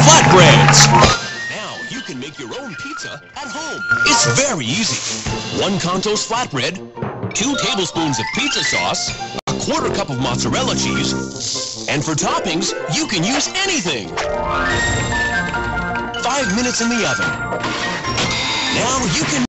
Flatbreads. Now you can make your own pizza at home. It's very easy. 1 Conto's flatbread, 2 tablespoons of pizza sauce, a 1/4 cup of mozzarella cheese, and for toppings, you can use anything. 5 minutes in the oven. Now you can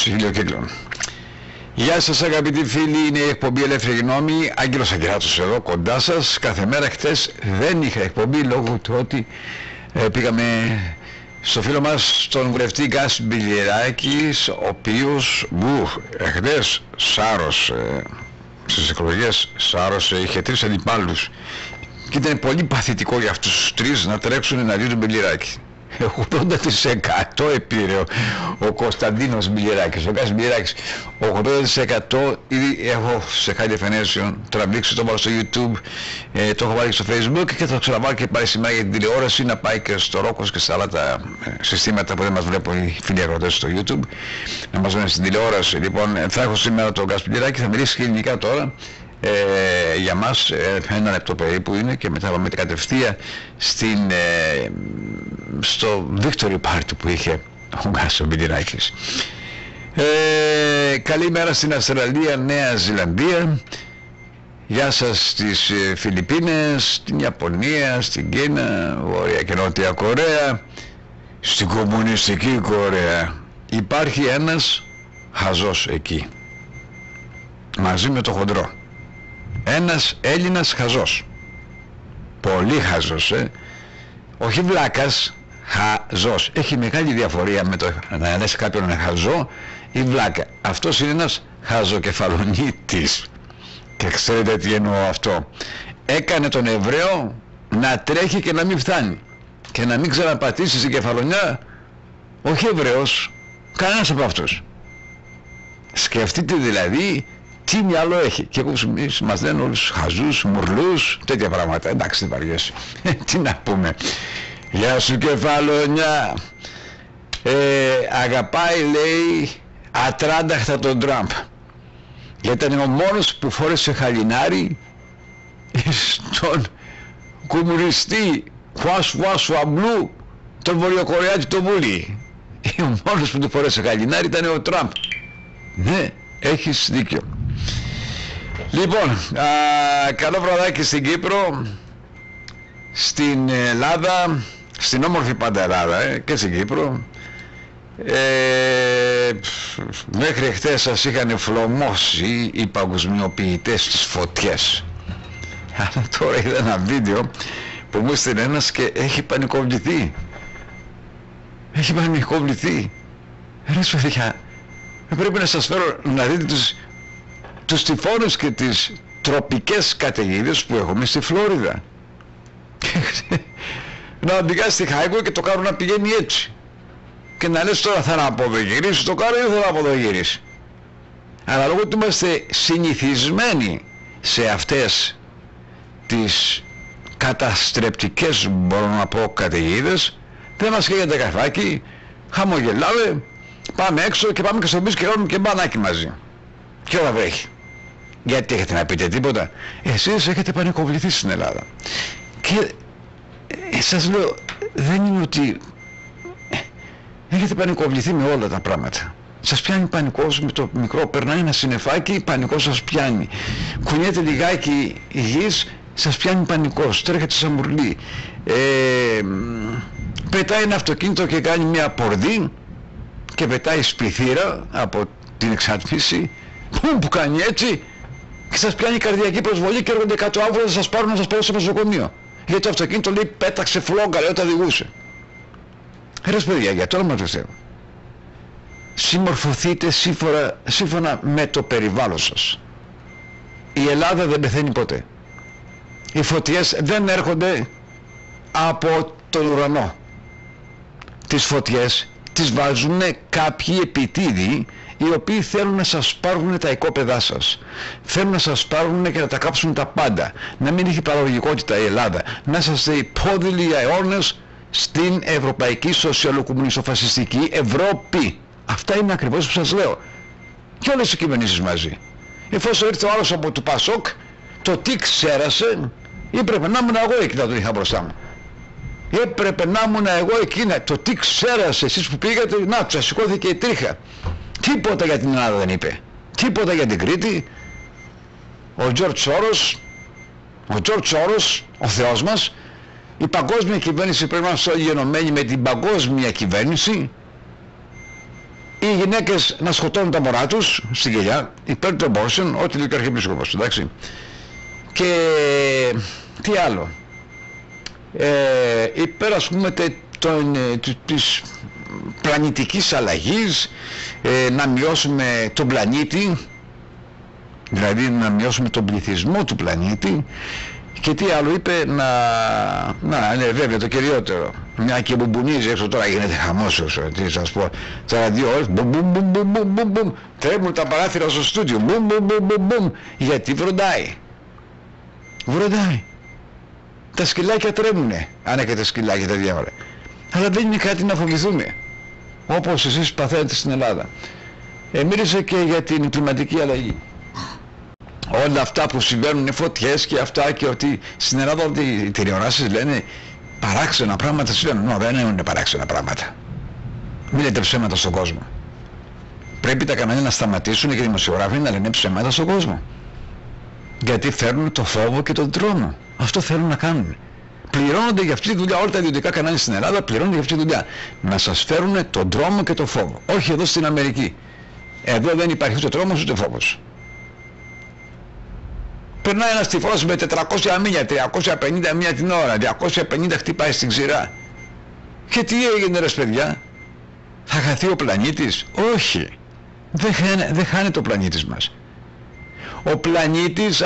χιλιοκύκλων. Γεια σας αγαπητοί φίλοι, είναι η εκπομπή Ελεύθερη Γνώμη, Άγγελος Αγγελάτος εδώ κοντά σας. Κάθε μέρα. Χτες δεν είχα εκπομπή λόγω του ότι πήγαμε στο φίλο μας τον βουλευτή Gus Bilirakis, ο οποίος χτες στις εκλογές σάρωσε, είχε 3 αντιπάλους και ήταν πολύ παθητικό για αυτούς τους 3 να τρέξουν εναντίον του Bilirakis. 80% επήρε ο Κωνσταντίνος Bilirakis, ο Gus Bilirakis. 80% ήδη έχω σε high definition τραβήξει, το βάλω στο YouTube, το έχω βάλει στο Facebook και θα το ξαναβάλω και πάλι σήμερα για την τηλεόραση, να πάει και στο Ρόκος και στα άλλα τα συστήματα που δεν μας βλέπουν οι φίλοι αγροτές στο YouTube, να μας δουν στην τηλεόραση. Λοιπόν, θα έχω σήμερα τον Gus Bilirakis, θα μιλήσει ελληνικά τώρα. Για μας 1 λεπτό περίπου είναι και μετά πάμε κατευθείαν στο victory party που είχε ο Gus Bilirakis. Καλημέρα στην Αυστραλία, Νέα Ζηλανδία. Γεια σας στις Φιλιππίνες, στην Ιαπωνία, στην Κίνα, Βόρεια και Νότια Κορέα, στην κομμουνιστική Κορέα. Υπάρχει ένας χαζός εκεί, μαζί με το χοντρό. Ένας Έλληνας χαζός, πολύ χαζός, Όχι βλάκας, χαζός. Έχει μεγάλη διαφορία με το να λες κάποιον είναι χαζό ή βλάκα. Αυτός είναι ένας χαζοκεφαλονίτης. Και ξέρετε τι εννοώ αυτό. Έκανε τον Εβραίο να τρέχει και να μην φτάνει. Και να μην ξαναπατήσει στην κεφαλονιά. Όχι Εβραίος, κανένας από αυτούς. Σκεφτείτε δηλαδή τι μυαλό έχει. Και εμείς μας λένε όλους χαζούς, μουρλούς, τέτοια πράγματα. Εντάξει, δεν βαριέσαι. Τι να πούμε. Γεια σου κεφαλονιά. Αγαπάει, λέει, ατράνταχτα τον Τραμπ. Γιατί ήταν ο μόνος που φόρεσε χαλινάρι στον κομμουνιστή Χουάσου Αμπλού, τον Βορειοκορεάτη το Βούλι. Ο μόνος που του φόρεσε χαλινάρι ήταν ο Τραμπ. Ναι, έχεις δίκιο. Λοιπόν, καλό βραδάκι στην Κύπρο, στην Ελλάδα, στην όμορφη πάντα Ελλάδα και στην Κύπρο. Μέχρι χτες σας είχαν φλωμώσει οι παγκοσμιοποιητές στις φωτιές. Αλλά τώρα είδα ένα βίντεο που μου έστειλε ένας και έχει πανικοβληθεί. Έχει πανικοβληθεί. Ρε παιδιά, πρέπει να σας φέρω να δείτε τους τυφώνους και τις τροπικές καταιγίδες που έχουμε στη Φλόριδα. Να μπηγάς στη Χάικο και το κάνουν να πηγαίνει έτσι. Και να λες τώρα θα να αποδογυρίσει το κάνω ή δεν θα αποδογυρίσει. Αλλά λόγω ότι είμαστε συνηθισμένοι σε αυτές τις καταστρεπτικές, μπορώ να πω, καταιγίδες, δεν μας καίγεται καφάκι, χαμογελάμε, πάμε έξω και πάμε και στο πίσω και κάνουμε και μπανάκι μαζί. Και όλα βρέχει. Γιατί έχετε να πείτε τίποτα? Εσείς έχετε πανικοβληθεί στην Ελλάδα. Και σας λέω, δεν είναι ότι έχετε πανικοβληθεί με όλα τα πράγματα. Σας πιάνει πανικός με το μικρό, περνάει ένα συννεφάκι, πανικός σας πιάνει. Κουνιέται λιγάκι η γης, σας πιάνει πανικός, τρέχετε σαν μουρλί. Πετάει ένα αυτοκίνητο και κάνει μια πορδί και πετάει σπιθύρα από την εξάρτηση που κάνει έτσι και σας πιάνει καρδιακή προσβολή και έρχονται 100 άνθρωποι να σας πάρουν να σας πάρουν στο νοσοκομείο. Γιατί το αυτοκίνητο λέει πέταξε φλόγκα, λέει, όταν οδηγούσε. Ρε παιδιά, για το όνομα του Θεού, συμμορφωθείτε σύμφωνα με το περιβάλλον σας. Η Ελλάδα δεν πεθαίνει ποτέ. Οι φωτιές δεν έρχονται από τον ουρανό. Τις φωτιές τις βάζουν κάποιοι επιτίδιοι οι οποίοι θέλουν να σας πάρουν τα οικόπεδά σας. Θέλουν να σας πάρουν και να τα κάψουν τα πάντα. Να μην έχει παραγωγικότητα η Ελλάδα. Να είσαστε υπόδειλοι για αιώνες στην ευρωπαϊκή σοσιαλοκομμουνιστοφασιστική Ευρώπη. Αυτά είναι ακριβώς που σας λέω. Και όλες οι κυβερνήσεις μαζί. Εφόσον ήρθε ο άλλος από του Πασόκ, το τι ξέρασε, έπρεπε να ήμουν εγώ εκεί να τον είχα μπροστά μου. Έπρεπε να ήμουν εγώ εκείνα. Το τι ξέρασε εσείς που πήγατε, να του σηκώθηκε η τρίχα. Τίποτα για την Ελλάδα δεν είπε. Τίποτα για την Κρήτη. Ο Τζορτζ Σόρος, ο Θεός μας, η παγκόσμια κυβέρνηση πρέπει να είμαστε όλοι γενομένοι με την παγκόσμια κυβέρνηση. Οι γυναίκες να σκοτώνουν τα μωρά τους στην κοιλιά, υπέρ του abortion, ό,τι λέει ο Αρχιεπίσκοπος, εντάξει. Και τι άλλο. Υπέρ, ας πούμε, της πλανητικής αλλαγής, να μειώσουμε τον πλανήτη, δηλαδή να μειώσουμε τον πληθυσμό του πλανήτη. Και τι άλλο είπε, ναι, βέβαια το κυριότερο, μια και μπουμπουνίζει έξω τώρα, γίνεται χαμός, τι σας πω, τώρα 2 ώρες, μπουμ, τρέμουν τα παράθυρα στο στούντιο, μπουμ, γιατί βροντάει. Τα σκυλάκια τρέμουνε, αν έχετε σκυλάκια τέτοια ώρα. Αλλά δεν είναι κάτι να φοβηθούμε, όπως εσείς παθαίνετε στην Ελλάδα. Μίλησε και για την κλιματική αλλαγή. Όλα αυτά που συμβαίνουν είναι φωτιές και αυτά, και ότι στην Ελλάδα οι τηλεοράσεις λένε παράξενα πράγματα, συμβαίνουν. Δεν είναι παράξενα πράγματα. Μην λέτε ψέματα στον κόσμο. Πρέπει τα κανάλια να σταματήσουν και οι δημοσιογράφοι να λένε ψέματα στον κόσμο. Γιατί φέρνουν το φόβο και τον τρόμο. Αυτό θέλουν να κάνουν. Πληρώνονται για αυτή τη δουλειά, όλα τα ιδιωτικά κανάλια στην Ελλάδα πληρώνονται για αυτή τη δουλειά. Να σας φέρουν τον τρόμο και τον φόβο. Όχι εδώ στην Αμερική. Εδώ δεν υπάρχει ούτε τρόμος ούτε φόβος. Περνάει ένας τυφός με 400 μίλια, 350 μίλια την ώρα, 250 χτυπάει στην ξηρά. Και τι έγινε ρε παιδιά? Θα χαθεί ο πλανήτης? Όχι. Δεν χάνεται ο πλανήτης μας. Ο πλανήτης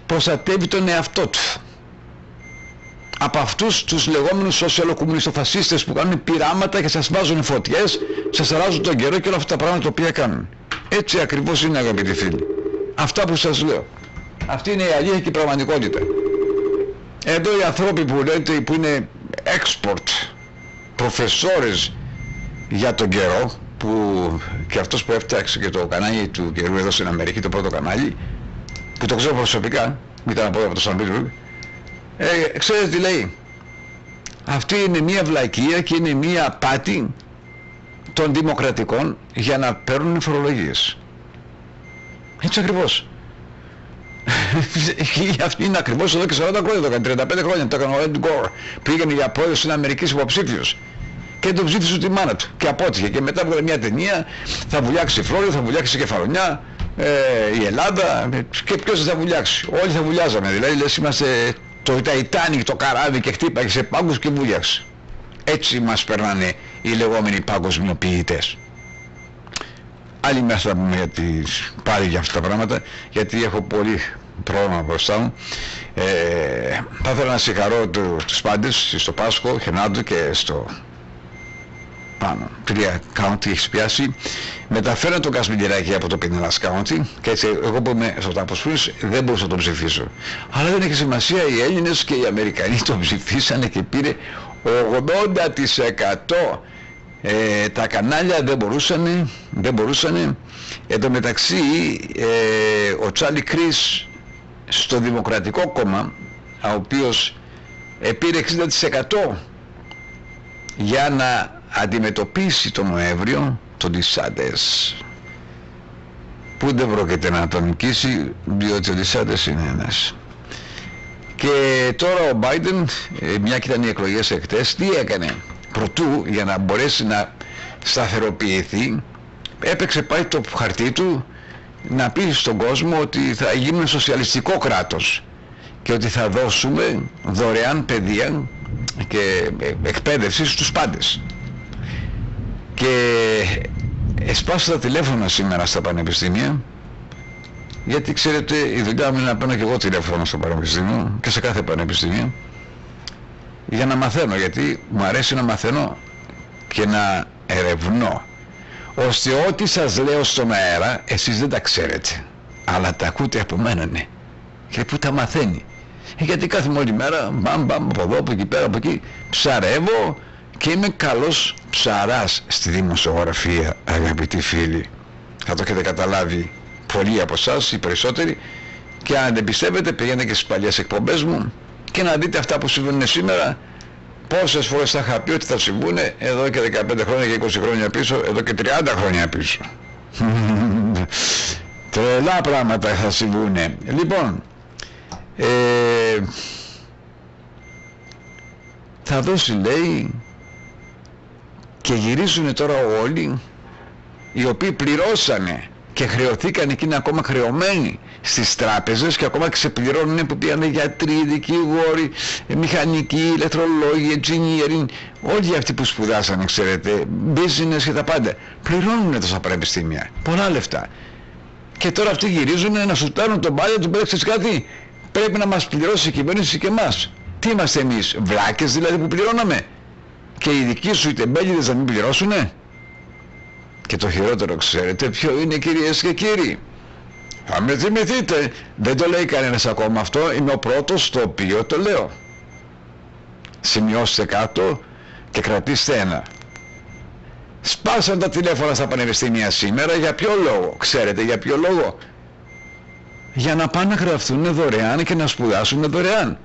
προστατεύει τον εαυτό του από αυτούς τους λεγόμενους σοσιαλοκομμουνιστοφασίστες που κάνουν πειράματα και σας βάζουν φωτιές, σας αράζουν τον καιρό και όλα αυτά τα πράγματα τα οποία κάνουν. Έτσι ακριβώς είναι, αγαπητοί φίλοι. Αυτά που σας λέω. Αυτή είναι η αλήθεια και η πραγματικότητα. Εδώ οι άνθρωποι που λέτε, που είναι expert προφεσόρες για τον καιρό, που και αυτός που έφτιαξε και το κανάλι του καιρού εδώ στην Αμερική, το πρώτο κανάλι, που το ξέρω προσωπικά, ήταν από το Σαν Πίτρου, ξέρετε τι λέει? Αυτή είναι μια βλακεία και είναι μια απάτη των δημοκρατικών για να παίρνουν φορολογίες. Έτσι ακριβώς. Αυτή είναι ακριβώς εδώ και 40 χρόνια, το έκανε 35 χρόνια, το έκανε ο Ed Gore. Πήγαινε για πρόεδρος στην Αμερική υποψήφιος και τον ψήφισε τη μάνα του και απότυχε, και μετά βγάλε μια ταινία, θα βουλιάξει η Φλόρida, θα βουλιάξει η Κεφαλονιά, η Ελλάδα, και ποιος θα βουλιάξει? Όλοι θα βουλιάζαμε, δηλαδή λες είμαστε το Ταϊτάνικ, το καράβι, και χτύπαγε σε πάγκους και βούλιαξε. Έτσι μας περνάνε οι λεγόμενοι παγκοσμιοποιητές. Άλλη μέρα θα πούμε πάλι για αυτά τα πράγματα, γιατί έχω πολύ πρόγραμμα μπροστά μου. Θα ήθελα να συγχαρώ τους πάντες στο Πάσχο, Χενάντο και στο πάνω 3 county έχει πιάσει. Μεταφέρω τον Gus Bilirakis από το Pinellas County, και έτσι εγώ που είμαι στο Ταποσφούρης δεν μπορούσα να τον ψηφίσω. Αλλά δεν έχει σημασία, οι Έλληνες και οι Αμερικανοί τον ψηφίσανε και πήρε 80%. Τα κανάλια δεν μπορούσανε. Εν τω μεταξύ ο Τσάλι Κρίς στο Δημοκρατικό Κόμμα, ο οποίος πήρε 60% για να αντιμετωπίσει τον Νοέμβριο τον Ντισάντες, που δεν πρόκειται να τον νικήσει, διότι ο Ντισάντες είναι ένας. Και τώρα ο Biden, μια και ήταν οι εκλογές εκτές, τι έκανε? Προτού, για να μπορέσει να σταθεροποιηθεί, έπαιξε πάλι το χαρτί του να πει στον κόσμο ότι θα γίνουμε σοσιαλιστικό κράτος και ότι θα δώσουμε δωρεάν παιδεία και εκπαίδευση στους πάντες. Και εσπάσα τα τηλέφωνα σήμερα στα πανεπιστήμια, γιατί ξέρετε η δουλειά μου είναι να παίρνω και εγώ τηλέφωνο στο πανεπιστήμιο και σε κάθε πανεπιστήμιο, για να μαθαίνω, γιατί μου αρέσει να μαθαίνω και να ερευνώ, ώστε ό,τι σας λέω στον αέρα εσείς δεν τα ξέρετε, αλλά τα ακούτε από μένα, ναι, και που τα μαθαίνει. Γιατί κάθομαι όλη μέρα, μπαμ από εδώ, από εκεί πέρα, από εκεί, ψαρεύω και είμαι καλός ψαράς στη δημοσιογραφία, αγαπητοί φίλοι. Θα το έχετε καταλάβει πολλοί από εσάς, οι περισσότεροι, και αν δεν πιστεύετε πηγαίνετε και στις παλιές εκπομπές μου και να δείτε αυτά που συμβαίνουν σήμερα. Πόσες φορές θα είχα πει ότι θα συμβούν εδώ και 15 χρόνια και 20 χρόνια πίσω, εδώ και 30 χρόνια πίσω. Τρελά πράγματα θα συμβούν. Λοιπόν, θα δώσει, λέει, και γυρίζουν τώρα όλοι οι οποίοι πληρώσανε και χρεωθήκαν και είναι ακόμα χρεωμένοι στις τράπεζες και ακόμα ξεπληρώνουν, που πήγανε γιατροί, δικηγόροι, μηχανικοί, ηλεκτρολόγοι, engineering, όλοι αυτοί που σπουδάσανε, ξέρετε, business και τα πάντα, πληρώνουν τόσα πανεπιστήμια, πολλά λεφτά. Και τώρα αυτοί γυρίζουν να σουτάρουν τον πάλι του, πέταξες κάτι, πρέπει να μας πληρώσει η κυβέρνηση και εμάς. Τι είμαστε εμείς, βλάκες δηλαδή που πληρώναμε? Και οι δικοί σου οι τεμπέλιδες να μην πληρώσουνε? Και το χειρότερο ξέρετε ποιο είναι, κυρίες και κύριοι? Θα με θυμηθείτε, δεν το λέει κανένας ακόμα αυτό, είμαι ο πρώτος το οποίο το λέω. Σημειώστε κάτω και κρατήστε ένα. Σπάσαν τα τηλέφωνα στα πανεπιστήμια σήμερα, για ποιο λόγο? Ξέρετε για ποιο λόγο? Για να πάνε να γραφτούν δωρεάν και να σπουδάσουν δωρεάν.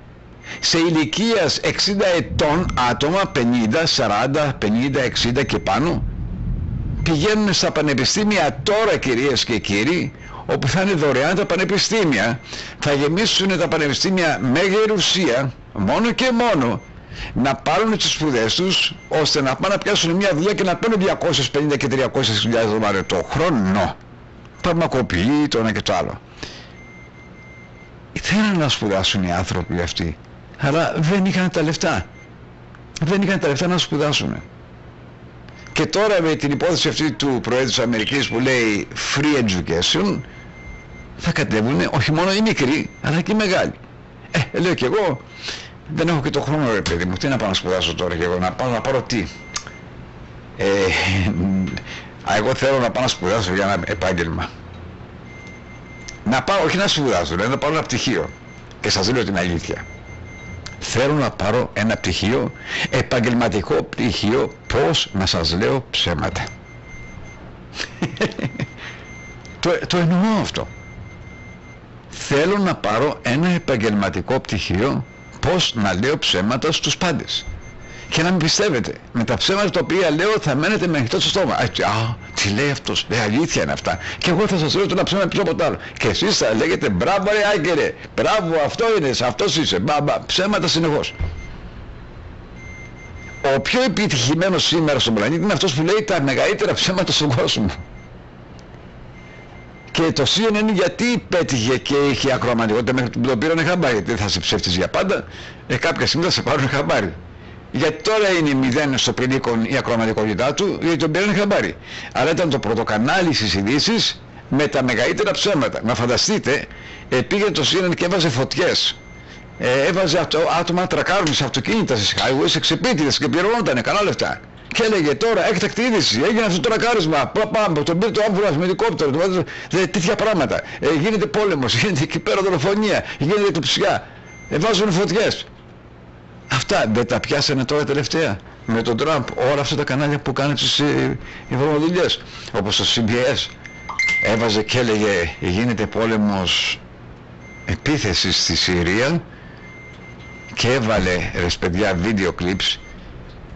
Σε ηλικίας 60 ετών άτομα, 50, 40, 50, 60 και πάνω, πηγαίνουν στα πανεπιστήμια τώρα, κυρίες και κύριοι, όπου θα είναι δωρεάν τα πανεπιστήμια. Θα γεμίσουν τα πανεπιστήμια με γερουσία, μόνο και μόνο να πάρουν τις σπουδές τους, ώστε να πάνε να πιάσουν μια δουλειά και να παίρνουν 250 και 300.000 δολάρια το χρόνο. Φαρμακοποιεί το ένα και το άλλο. θέλαν να σπουδάσουν οι άνθρωποι αυτοί, αλλά δεν είχαν τα λεφτά. Δεν είχαν τα λεφτά να σπουδάσουν. Και τώρα με την υπόθεση αυτή του Προέδρου της Αμερικής που λέει free education, θα κατέβουν όχι μόνο οι μικροί, αλλά και οι μεγάλοι. Λέω και εγώ, δεν έχω και το χρόνο, ρε παιδί μου, τι να πάω να σπουδάσω τώρα και εγώ, να πάρω τι. Εγώ θέλω να πάω να σπουδάσω για ένα επάγγελμα. Να πάω, όχι να σπουδάσω, δηλαδή να πάρω ένα πτυχίο. Και σας λέω την αλήθεια. Θέλω να πάρω ένα πτυχίο, επαγγελματικό πτυχίο, πώς να σας λέω ψέματα. Το εννοώ αυτό. Θέλω να πάρω ένα επαγγελματικό πτυχίο, πώς να λέω ψέματα στους πάντες. Και να μην πιστεύετε, με τα ψέματα τα οποία λέω θα μένετε με ανοιχτό στο στόμα. Τι λέει αυτός, αλήθεια είναι αυτά. Και εγώ θα σας λέω το ένα ψέμα πίσω από το άλλο. Και εσείς θα λέγετε μπράβο ρε Άγγελε, μπράβο αυτό είναι, αυτός είσαι, ψέματα συνεχώς. Ο πιο επιτυχημένος σήμερα στον πλανήτη είναι αυτός που λέει τα μεγαλύτερα ψέματα στον κόσμο. Και το CNN γιατί πέτυχε και είχε ακροαματικότητα μέχρι που το πήρανε χαμπάρι? Δεν θα σε ψεύτης για πάντα, κάποια στιγμή θα σε πάρουν χαμπάρι. Γιατί τώρα είναι 0 στο πηλίκον η ακροαματικότητά του, γιατί τον πήρανε χαμπάρι. Αλλά ήταν το πρωτοκανάλι στις ειδήσεις με τα μεγαλύτερα ψέματα. Να φανταστείτε, πήγε το CNN και έβαζε φωτιές. Έβαζε άτομα να τρακάρουν σε αυτοκίνητα, στις highways, σε ξεπίτιδες και πληρώνονταν καλά λεφτά. Και έλεγε τώρα έκτακτη είδηση, έγινε αυτό το τρακάρισμα, τον πήρε το άμβουλας με ελικόπτερο, τέτοια πράγματα. Γίνεται πόλεμος, γίνεται εκεί πέρα δολοφονία, γίνεται εκτοψιά. Βάζουν φωτιές. Αυτά δεν τα πιάσανε τώρα τελευταία με τον Τραμπ, όλα αυτά τα κανάλια που κάνουν τις βρωμοδουλειές, όπως το CBS έβαζε και έλεγε γίνεται πόλεμος, επίθεση στη Συρία, και έβαλε ρες παιδιά βίντεο clips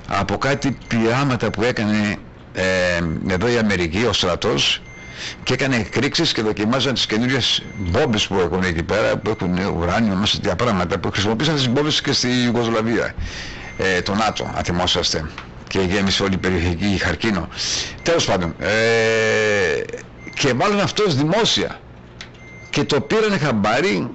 από κάτι πειράματα που έκανε εδώ η Αμερική, ο στρατός, και έκανε εκρήξεις και δοκιμάζαν τις καινούριες μπόμπες που έχουν εκεί πέρα, που έχουν ουράνιο μέσα τέτοια πράγματα, που χρησιμοποίησαν τις μπόμπες και στη Ιουγκοσλαβία, το ΝΑΤΟ, αν θυμόσαστε, και γέμισε όλη η περιοχή εκεί χαρκίνο. Τέλος πάντων, και βάλουν αυτός δημόσια και το πήρανε χαμπάρι,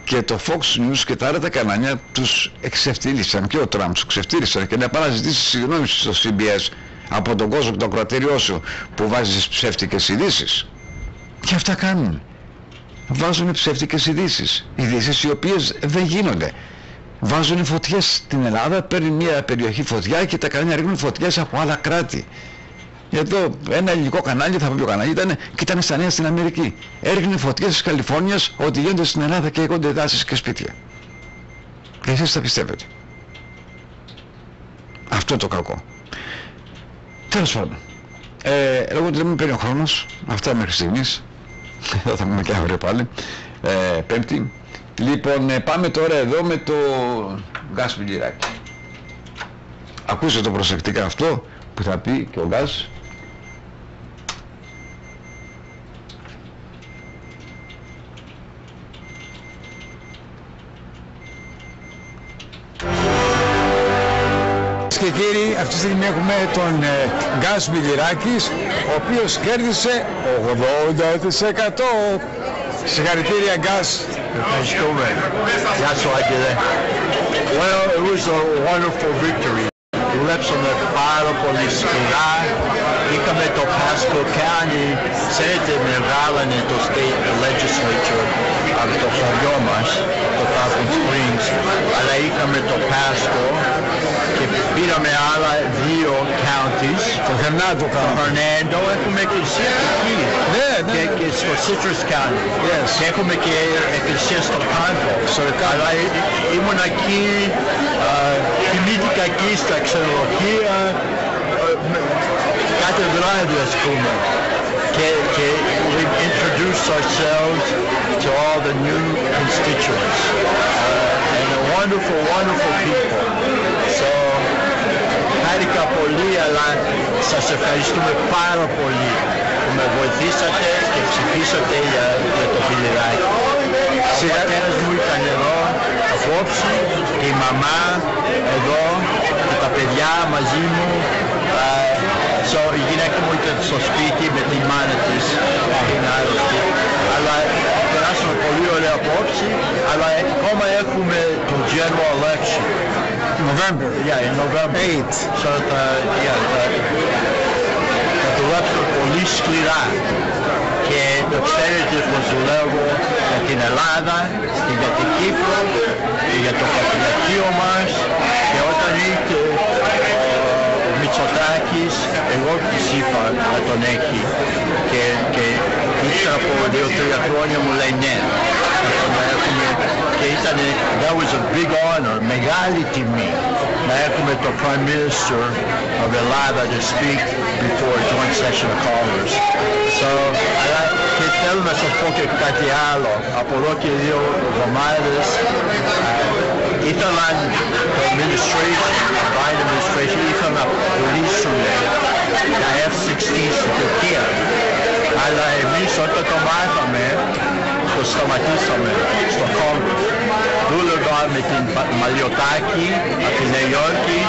και το Fox News και τα άλλα τα κανάλια τους εξευτήλισαν, και ο Τραμπ τους εξευτήλισαν, και να πάει να ζητήσει συγγνώμη στο CBS από τον κόσμο και το κρατήριό σου που βάζεις ψεύτικες ειδήσεις. Και αυτά κάνουν. Βάζουν ψεύτικες ειδήσεις. Ειδήσεις οι οποίες δεν γίνονται. Βάζουν φωτιές στην Ελλάδα, παίρνει μια περιοχή φωτιά και τα κανάλια ρίχνουν φωτιές από άλλα κράτη. Εδώ ένα ελληνικό κανάλι, θα πω ποιο κανάλι ήταν, και ήταν στα νέα στην Αμερική. Έριχνε φωτιές της Καλιφόρνιας ότι γίνονται στην Ελλάδα και γίνονται δάσεις και σπίτια. Και εσείς τα πιστεύετε. Αυτό το κακό. Τέλος πάντων, εγώ δεν μου παίρνει ο χρόνος, αυτά μέχρι στιγμής, θα πούμε και αύριο πάλι, Πέμπτη. Λοιπόν, πάμε τώρα εδώ με το Gus Bilirakis. Ακούστε το προσεκτικά αυτό που θα πει και ο Gus. Και κύριοι, αυτή τη στιγμή έχουμε τον Gus Bilirakis, ο οποίος κέρδισε 80%. Συγχαρητήρια Gus. Ευχαριστούμε. Γεια σου Άγγελε. Well, it was a wonderful victory. Δουλέψαμε πάρα πολύ σκληρά. Είχαμε το Pasco County Senator μεγάλανε το State Legislature από το χωριό μας, το Falcon Springs, αλλά είχαμε το Pasco και πήραμε άλλα δύο counties. Το Hernando έχουμε εκκλησία εκεί. Ναι. Και στο Citrus County. Yes. Και έχουμε και εκκλησία στο Κάνκο. Αλλά ήμουν εκεί, κοιμήθηκα εκεί στα ξενοδοχεία, κάθε βράδυ ας πούμε. Και we introduced ourselves to all the new constituents. And a wonderful, wonderful people. So, χάρηκα πολύ, αλλά σας ευχαριστούμε πάρα πολύ που με βοηθήσατε και ψηφίσατε για το Bilirakis. Ο πατέρας μου ήταν εδώ απόψε και η μαμά εδώ και τα παιδιά μαζί μου. Η γυναίκα μου ήταν στο σπίτι με τη μάνα της, είναι άρρωστη. Αλλά περάσαμε πολύ ωραία απόψη, Αλλά ακόμα έχουμε το general election. November. Yeah, in November. 8. So θα δουλέψω πολύ σκληρά. Και το ξέρετε πως δουλεύω για την Ελλάδα, για την Κύπρο, για το πατριαρχείο μας, και όταν ήρθε ο Μητσοτάκης, εγώ της είπα να τον έχει, και ύστερα από 2-3 χρόνια μου λέει ναι, να έχουμε, και ήταν, that was a big honor, μεγάλη τιμή να έχουμε το Prime Minister of Ελλάδα to speak before a joint session of Congress. So, αλλά και θέλω να σας πω και κάτι άλλο. Από εδώ και 2 εβδομάδες ήθελαν το administration, το Biden administration, ήθελαν να πουλήσουν τα F-16 στην Τουρκία. Αλλά εμείς όταν το μάθαμε, το σταματήσαμε στο Congress. Δούλευα με την Μαλιωτάκη από τη Νέα Υόρκη,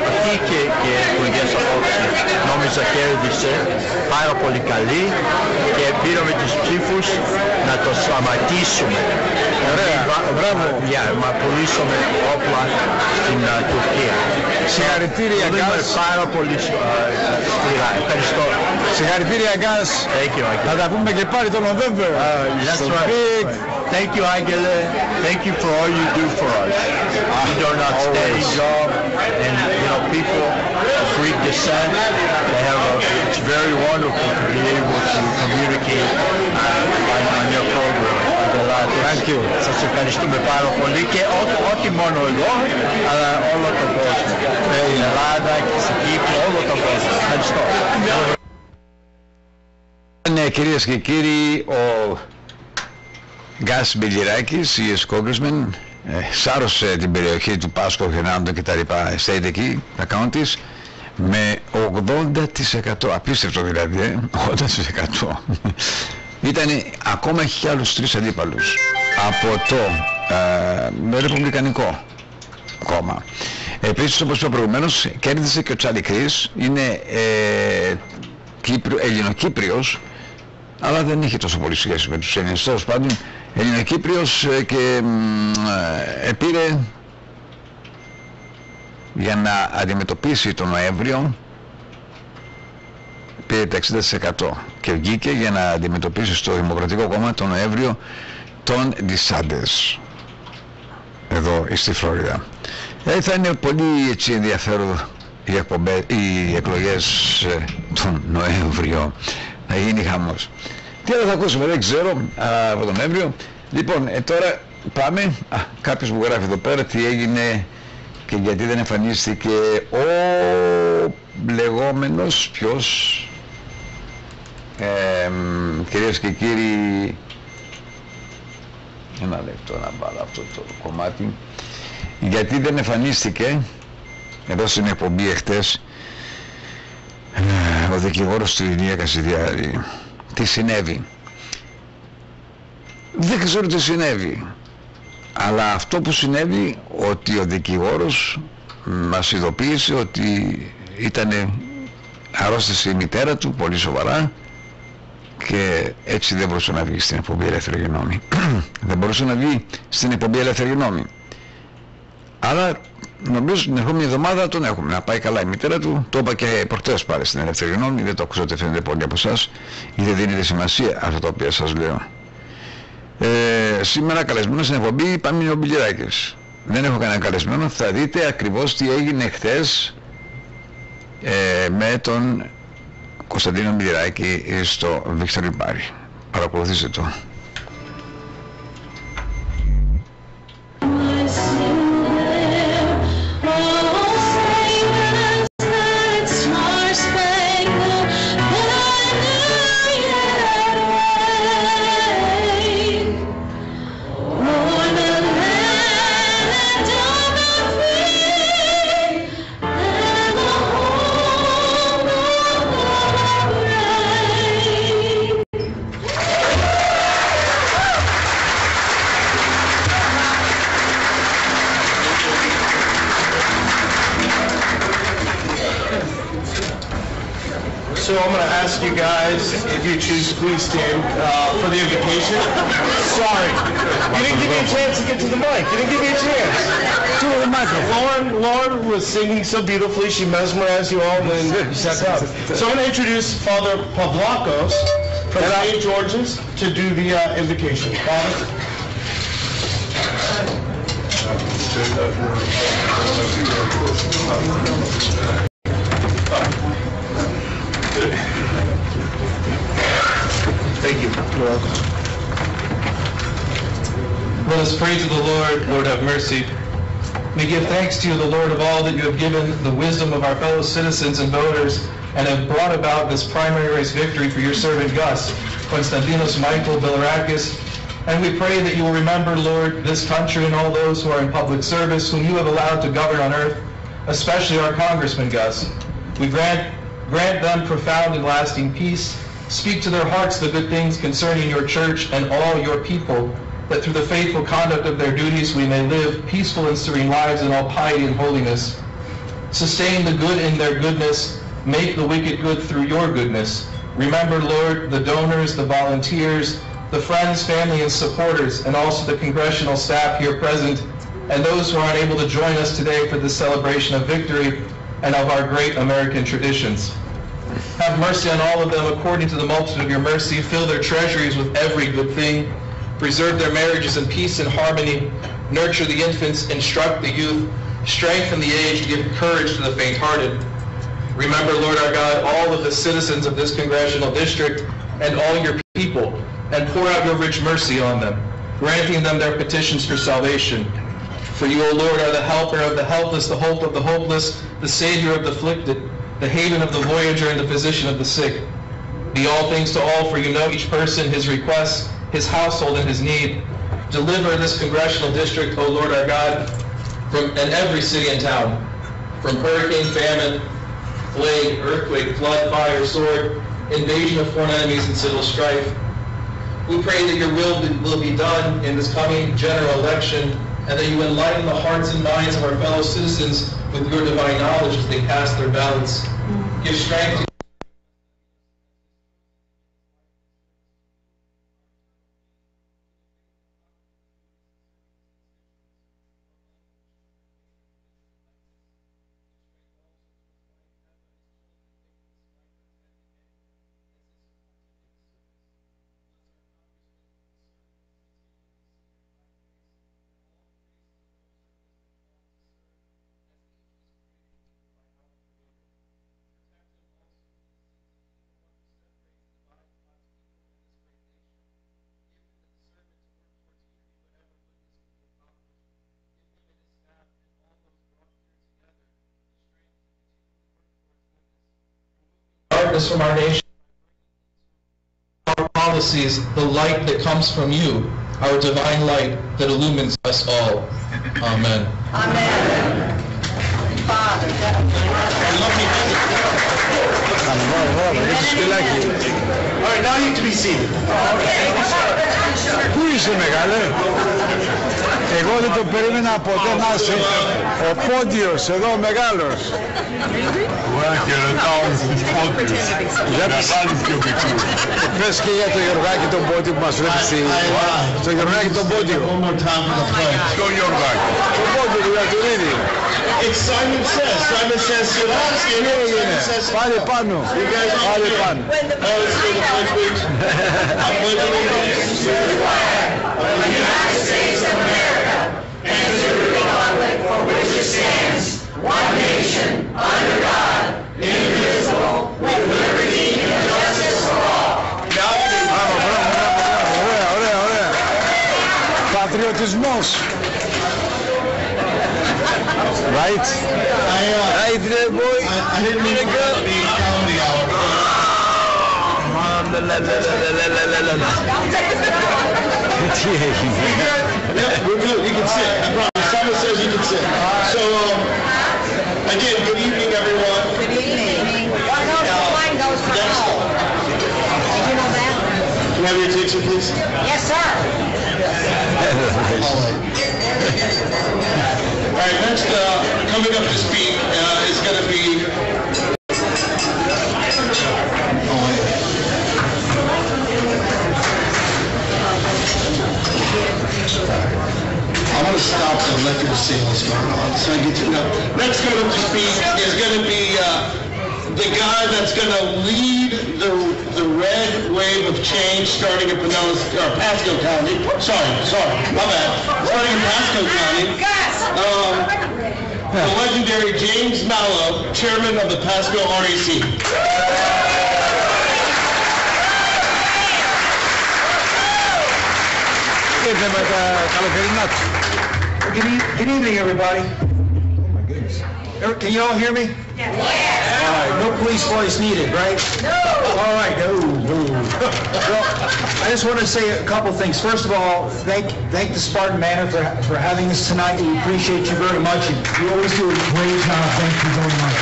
αυτή και υπουργές απόψε. Νόμιζα κέρδισε, πάρα πολύ καλή, και πήραμε τους ψήφους να το σταματήσουμε. Ωραία, μπράβο. Να πουλήσουμε όπλα στην Τουρκία. Συγχαρητήρια, Gus. Πάρα πολύ σκληρά. Ευχαριστώ. Συγχαρητήρια, Gus. Θα τα πούμε και πάλι τον November. That's right. Thank you, Angela. Thank you for all you do for us. You do an outstanding job, and you know, people of Greek descent, it's very wonderful to be able to communicate on your program. Thank you. Σας ευχαριστούμε πάρα πολύ, και όχι μόνο εδώ, αλλά όλο τον κόσμο. Στην Ελλάδα και στην Κύπρο, όλο τον κόσμο. Ευχαριστώ. Ναι, κυρίες και κύριοι, ο Gus Bilirakis, US Congressman, σάρωσε την περιοχή του Πάσκο, Χενάντο και τα λοιπά estate εκεί, τα counties, με 80%, απίστευτο δηλαδή, 80%. Ήτανε, ακόμα έχει και άλλους 3 αντίπαλους από το Ρεπουμπλικανικό κόμμα. Επίσης, όπως είπα προηγουμένως, κέρδισε και ο Τσάλι Κρίς, είναι Ελληνοκύπριος, αλλά δεν είχε τόσο πολύ σχέση με τους Έλληνες. Τέλος πάντων, Ελληνοκύπριος, και επήρε για να αντιμετωπίσει τον Νοέμβριο, πήρε τα 60% και βγήκε για να αντιμετωπίσει στο Δημοκρατικό Κόμμα τον Νοέμβριο τον Ντισάντες εδώ στη Φλόριδα. Θα είναι πολύ έτσι ενδιαφέρον οι εκλογές τον Νοέμβριο, θα γίνει χαμός. Τι άλλο θα ακούσουμε, δεν ξέρω, από τον Νοέμβριο. Λοιπόν, τώρα πάμε, κάποιος μου γράφει εδώ πέρα τι έγινε και γιατί δεν εμφανίστηκε ο λεγόμενος, ποιος, κυρίες και κύριοι, ένα λεπτό να πάρω αυτό το κομμάτι, γιατί δεν εμφανίστηκε εδώ στην εκπομπή εχθές ο δικηγόρος του Ηλία Κασιδιάρη. Τι συνέβη? Δεν ξέρω τι συνέβη, αλλά αυτό που συνέβη, ότι ο δικηγόρος μας ειδοποίησε ότι ήταν αρρώστησε η μητέρα του πολύ σοβαρά και έτσι δεν μπορούσε να βγει στην εκπομπή Ελεύθερη Γνώμη. Δεν μπορούσε να βγει στην εκπομπή Ελεύθερη Γνώμη. Αλλά νομίζω την ερχόμενη εβδομάδα τον έχουμε. Να πάει καλά η μητέρα του. Το είπα και προχτές πάλι στην Ελεύθερη Γνώμη. Δεν το ακούσατε, φαίνεται πολλοί από εσάς, ή δεν δίνετε σημασία αυτά τα οποία σας λέω. Σήμερα καλεσμένο στην εκπομπή πάμε ο Bilirakis. Δεν έχω κανένα καλεσμένο. Θα δείτε ακριβώς τι έγινε χθες με τον Κωνσταντίνο Bilirakis στο Victory Bar. Παρακολουθήστε το. So I'm going to ask you guys, if you choose, please stand for the invocation. Sorry. You didn't give me a chance to get to the mic. You didn't give me a chance. To the microphone. Lauren was singing so beautifully, she mesmerized you all, and then you sat down. So I'm going to introduce Father Pavlakos from St. George's to do the invocation. Father? Thank you. You're welcome. Let us pray to the Lord. Lord, have mercy. We give thanks to you, the Lord of all, that you have given the wisdom of our fellow citizens and voters and have brought about this primary race victory for your servant Gus, Konstantinos Michael Bilirakis. And we pray that you will remember, Lord, this country and all those who are in public service whom you have allowed to govern on earth, especially our Congressman Gus. We grant them profound and lasting peace. Speak to their hearts the good things concerning your church and all your people, that through the faithful conduct of their duties we may live peaceful and serene lives in all piety and holiness. Sustain the good in their goodness. Make the wicked good through your goodness. Remember, Lord, the donors, the volunteers, the friends, family, and supporters, and also the congressional staff here present, and those who are unable to join us today for this celebration of victory and of our great American traditions. Have mercy on all of them according to the multitude of your mercy. Fill their treasuries with every good thing. Preserve their marriages in peace and harmony. Nurture the infants, instruct the youth, strengthen the aged, give courage to the faint-hearted. Remember, Lord our God, all of the citizens of this congressional district and all your people, and pour out your rich mercy on them, granting them their petitions for salvation. For you, O Lord, are the helper of the helpless, the hope of the hopeless, the Savior of the afflicted, the haven of the voyager, and the physician of the sick. Be all things to all, for you know each person, his requests, his household, and his need. Deliver this congressional district, O Lord our God, and every city and town, from hurricane, famine, plague, earthquake, flood, fire, sword, invasion of foreign enemies, and civil strife. We pray that your will be done in this coming general election, and that you enlighten the hearts and minds of our fellow citizens with your divine knowledge as they cast their ballots. Give strength to darkness from our nation, our policies, the light that comes from you, our divine light that illumines us all. Amen. Amen. Father, All right, now you have to be seated. Πού είσαι μεγάλε? Εγώ δεν το περίμενα ποτέ να είσαι ο πόντιος εδώ μεγάλος. Πες και για το Γιωργάκη τον πόντιο που μας βλέπει στο Γιωργάκη τον πόντιο. Στο Γιωργάκη. Τον πόντιο του Γιατουρίδη. Simon says, Πάλι πάνω. Πάλι πάνω. one nation, under God, indivisible, with liberty and justice for all. Ωραία. Πατριωτισμός. Right? Right there, boy. I didn't mean to go. We're good. You can sit. I promise. Simon says you can sit. So, again, good evening, everyone. Good evening. The line goes for all. Did you know that? Can I have your attention, please? Yes, sir. All right, next, coming up to speak is going to be to stop the liquor sales going on, so I get to know. Next going to speak is going to be the guy that's going to lead the red wave of change starting in Pasco County. Sorry, my bad. Starting in Pasco County. The legendary James Mallow, chairman of the Pasco REC. Good evening, everybody. Oh my goodness. Can you all hear me? Yes. All right, no police voice needed, right? No. All right, no. Well, I just want to say a couple things. First of all, thank the Spartan Manor for having us tonight. We appreciate you very much. And you always do a great job. Thank you very much.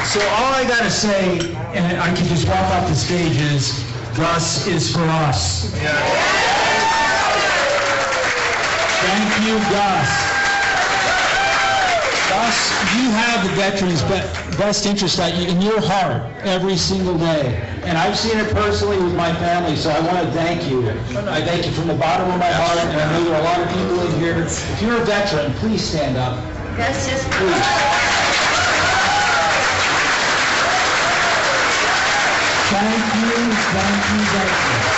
So all I got to say, and I can just walk off the stage, is Gus is for us. Thank you, Gus. Gus, you have the veterans' best interest in your heart every single day. And I've seen it personally with my family, so I want to thank you. I thank you from the bottom of my heart, and I know there are a lot of people in here. If you're a veteran, please stand up. Yes, yes, Please. Thank you, veterans.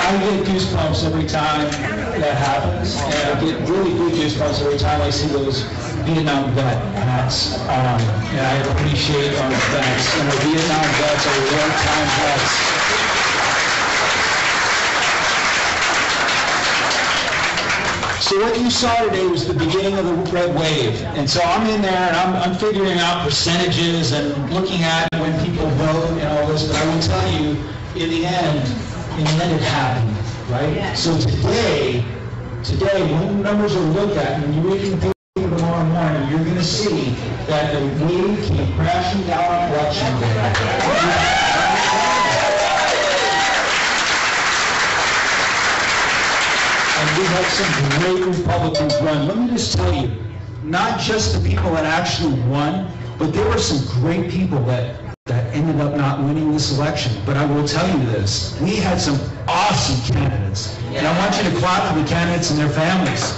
I get goosebumps every time that happens, and I get really good goosebumps every time I see those Vietnam vet hats on. And I appreciate our vets, and our Vietnam vets are wartime vets. So what you saw today was the beginning of the red wave. And so I'm in there and I'm figuring out percentages and looking at when people vote and all this, but I will tell you, in the end it happened, right? Yeah. So today, when the numbers are looked at, when you read the paper tomorrow morning, you're going to see that the wave came crashing down on election day. And we had some great Republicans run. Let me just tell you, not just the people that actually won, but there were some great people that ended up not winning this election. But I will tell you this, we had some awesome candidates. And I want you to clap for the candidates and their families.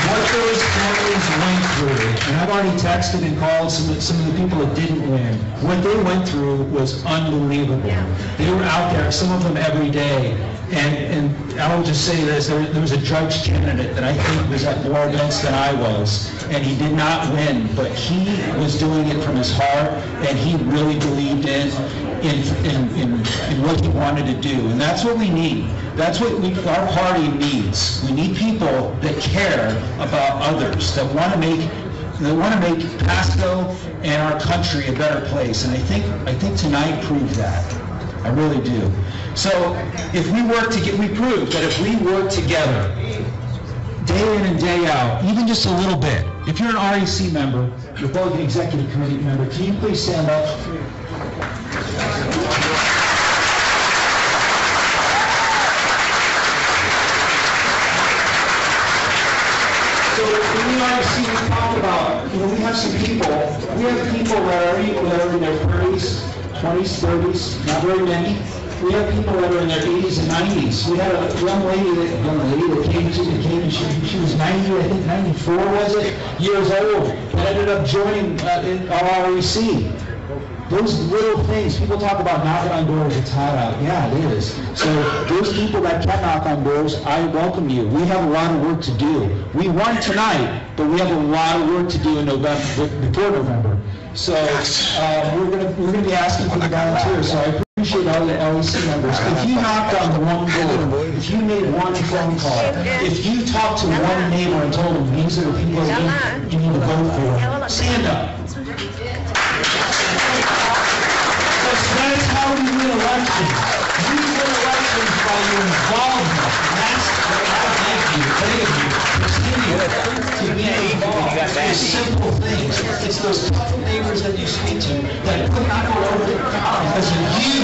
What those families went through, and I've already texted and called some of the people that didn't win, what they went through was unbelievable. They were out there, some of them every day. And I will just say this, there was a judge candidate that I think was at more events than I was, and he did not win, but he was doing it from his heart, and he really believed in what he wanted to do. And that's what we need. That's what our party needs. We need people that care about others, that want to make Pasco and our country a better place. And I think tonight proved that. I really do. So if we work together, we proved that if we work together, day in and day out, even just a little bit. If you're an REC member, Republican Executive Committee member, can you please stand up? So in the REC, we talk about, we have some people, that are in their 30s, 20s, 30s, not very many. We have people that are in their 80s and 90s. We had a young lady that came, she was 90, I think 94 was it, years old, that ended up joining our REC. Those little things, people talk about knocking on doors, it's hot out. Yeah, it is. So those people that can knock on doors, I welcome you. We have a lot of work to do. We won tonight, but we have a lot of work to do in November, before November. So we're gonna be asking for the volunteers. So I appreciate all the LEC members. If you knocked on one door, if you made one phone call, if you talked to one neighbor and told them these are the people that you need to vote for, stand up. That's how we win elections. We win elections by your involvement. That's what I thank you, many of you, continue to be involved. It's simple things. It's those couple neighbors that you speak to that put people over the crowd because you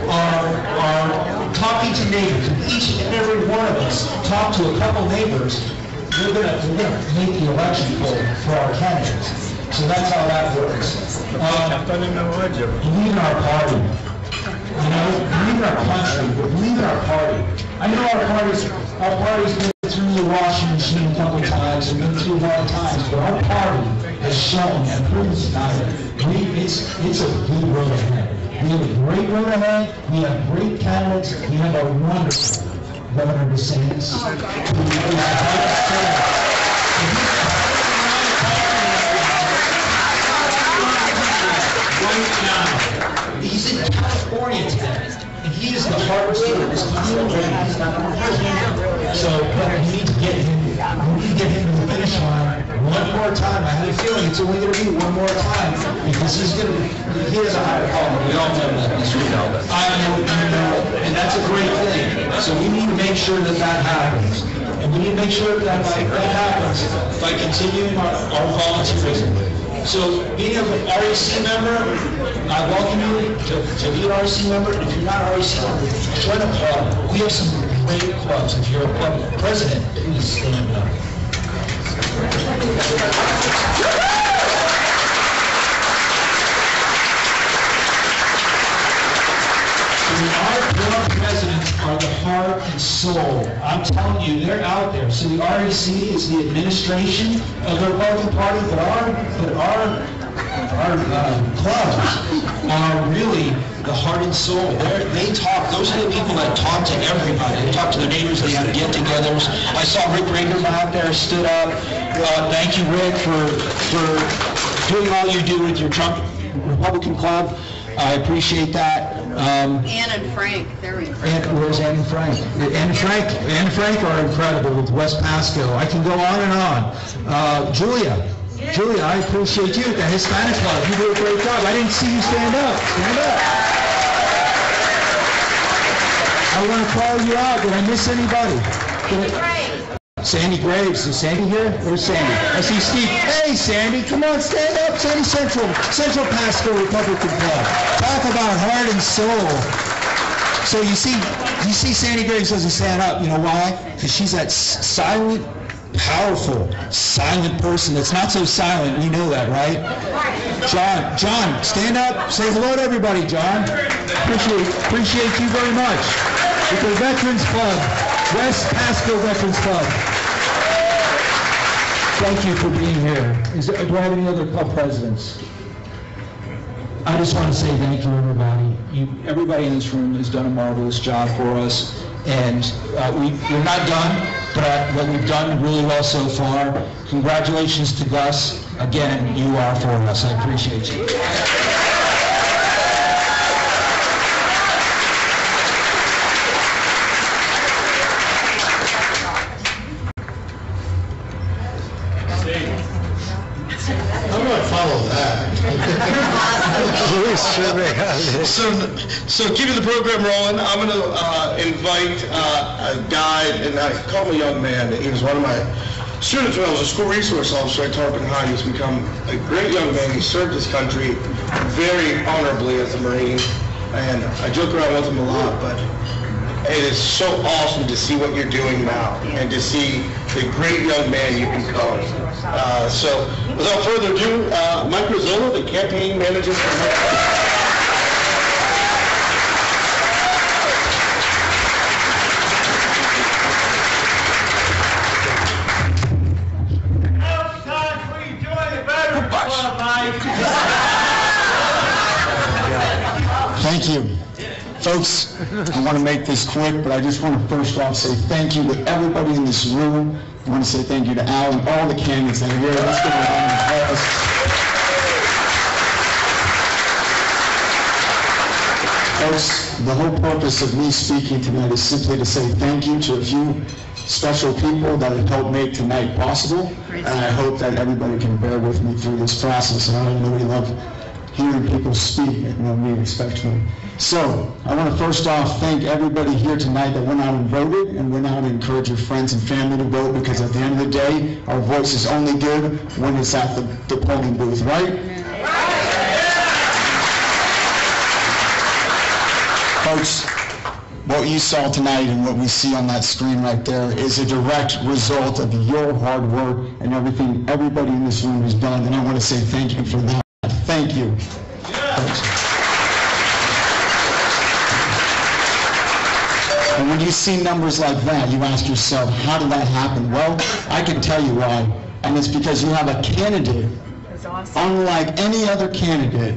are talking to neighbors. Each and every one of us talk to a couple neighbors. we're gonna make the election for our candidates. So that's how that works. Believe in our party. You know, believe in our country, but believe in our party. I know our party's been through the washing machine a couple times and been through hard times, but our party has shown and proven tonight it's a good road ahead. We have a great road ahead. We have great candidates. We have a wonderful Governor DeSantis. Right now, he's in California today, and he is the hardest hit of this country. He's not the president. So we need to get him. We need to get him to the finish line one more time. I have a feeling it's only going to be one more time because he has a higher calling. We all know that. I know, you know, and that's a great thing. So we need to make sure that that happens. And we need to make sure that happens by continuing our volunteerism. So being an REC member, I welcome you to be an REC member. If you're not an REC member, join a club. We have some great clubs. If you're a club president, please stand up. Our club presidents are the heart and soul. I'm telling you, they're out there. So the REC is the administration of the Republican Party, but our clubs are really the heart and soul. They talk. Those are the people that talk to everybody. They talk to the neighbors. They have get-togethers. I saw Rick Rager out there stood up. Thank you, Rick, for doing all you do with your Trump Republican Club. I appreciate that. Ann and Frank, they're incredible. Where's Ann and Frank? Ann and Frank are incredible with West Pasco. I can go on and on. Julia, I appreciate you at the Hispanic Club. You do a great job. I didn't see you stand up. Stand up. I want to call you out. Did I miss anybody? Sandy Graves. Is Sandy here? Where's Sandy? I see Steve. Hey, Sandy, come on, stand up. Sandy Central Pasco Republican Club. Talk about heart and soul. So you see Sandy Graves doesn't stand up. You know why? Because she's that silent, powerful, silent person that's not so silent. We know that, right? John, stand up. Say hello to everybody, John. Appreciate you very much. With the Veterans Club, West Pasco Veterans Club. Thank you for being here. Do I have any other club presidents? I just want to say thank you, everybody. Everybody in this room has done a marvelous job for us, and we're not done, but we've done really well so far. Congratulations to Gus. Again, you are for us. I appreciate you. So keeping the program rolling, I'm going to invite a guy, and I call him a young man. He was one of my students when I was a school resource officer at Tarpon High. He's become a great young man. He served his country very honorably as a Marine, and I joke around with him a lot, but it is so awesome to see what you're doing now and to see the great young man you've become. So without further ado, Mike Rizzolo, the campaign manager for Thank you. Folks, I want to make this quick, but I just want to first off say thank you to everybody in this room. I want to say thank you to Al and all the candidates that are here. Let's give them a round of applause. Folks, the whole purpose of me speaking tonight is simply to say thank you to a few special people that have helped make tonight possible, and I hope that everybody can bear with me through this process. And I don't really love hearing people speak and me respectfully. So, I want to first off thank everybody here tonight that went out and voted, and went out and encourage your friends and family to vote, because at the end of the day, our voice is only good when it's at the polling booth, right? Folks, what you saw tonight and what we see on that screen right there is a direct result of your hard work and everything everybody in this room has done, and I want to say thank you for that. Thank you. And when you see numbers like that, you ask yourself, how did that happen? Well, I can tell you why, and it's because you have a candidate, unlike any other candidate,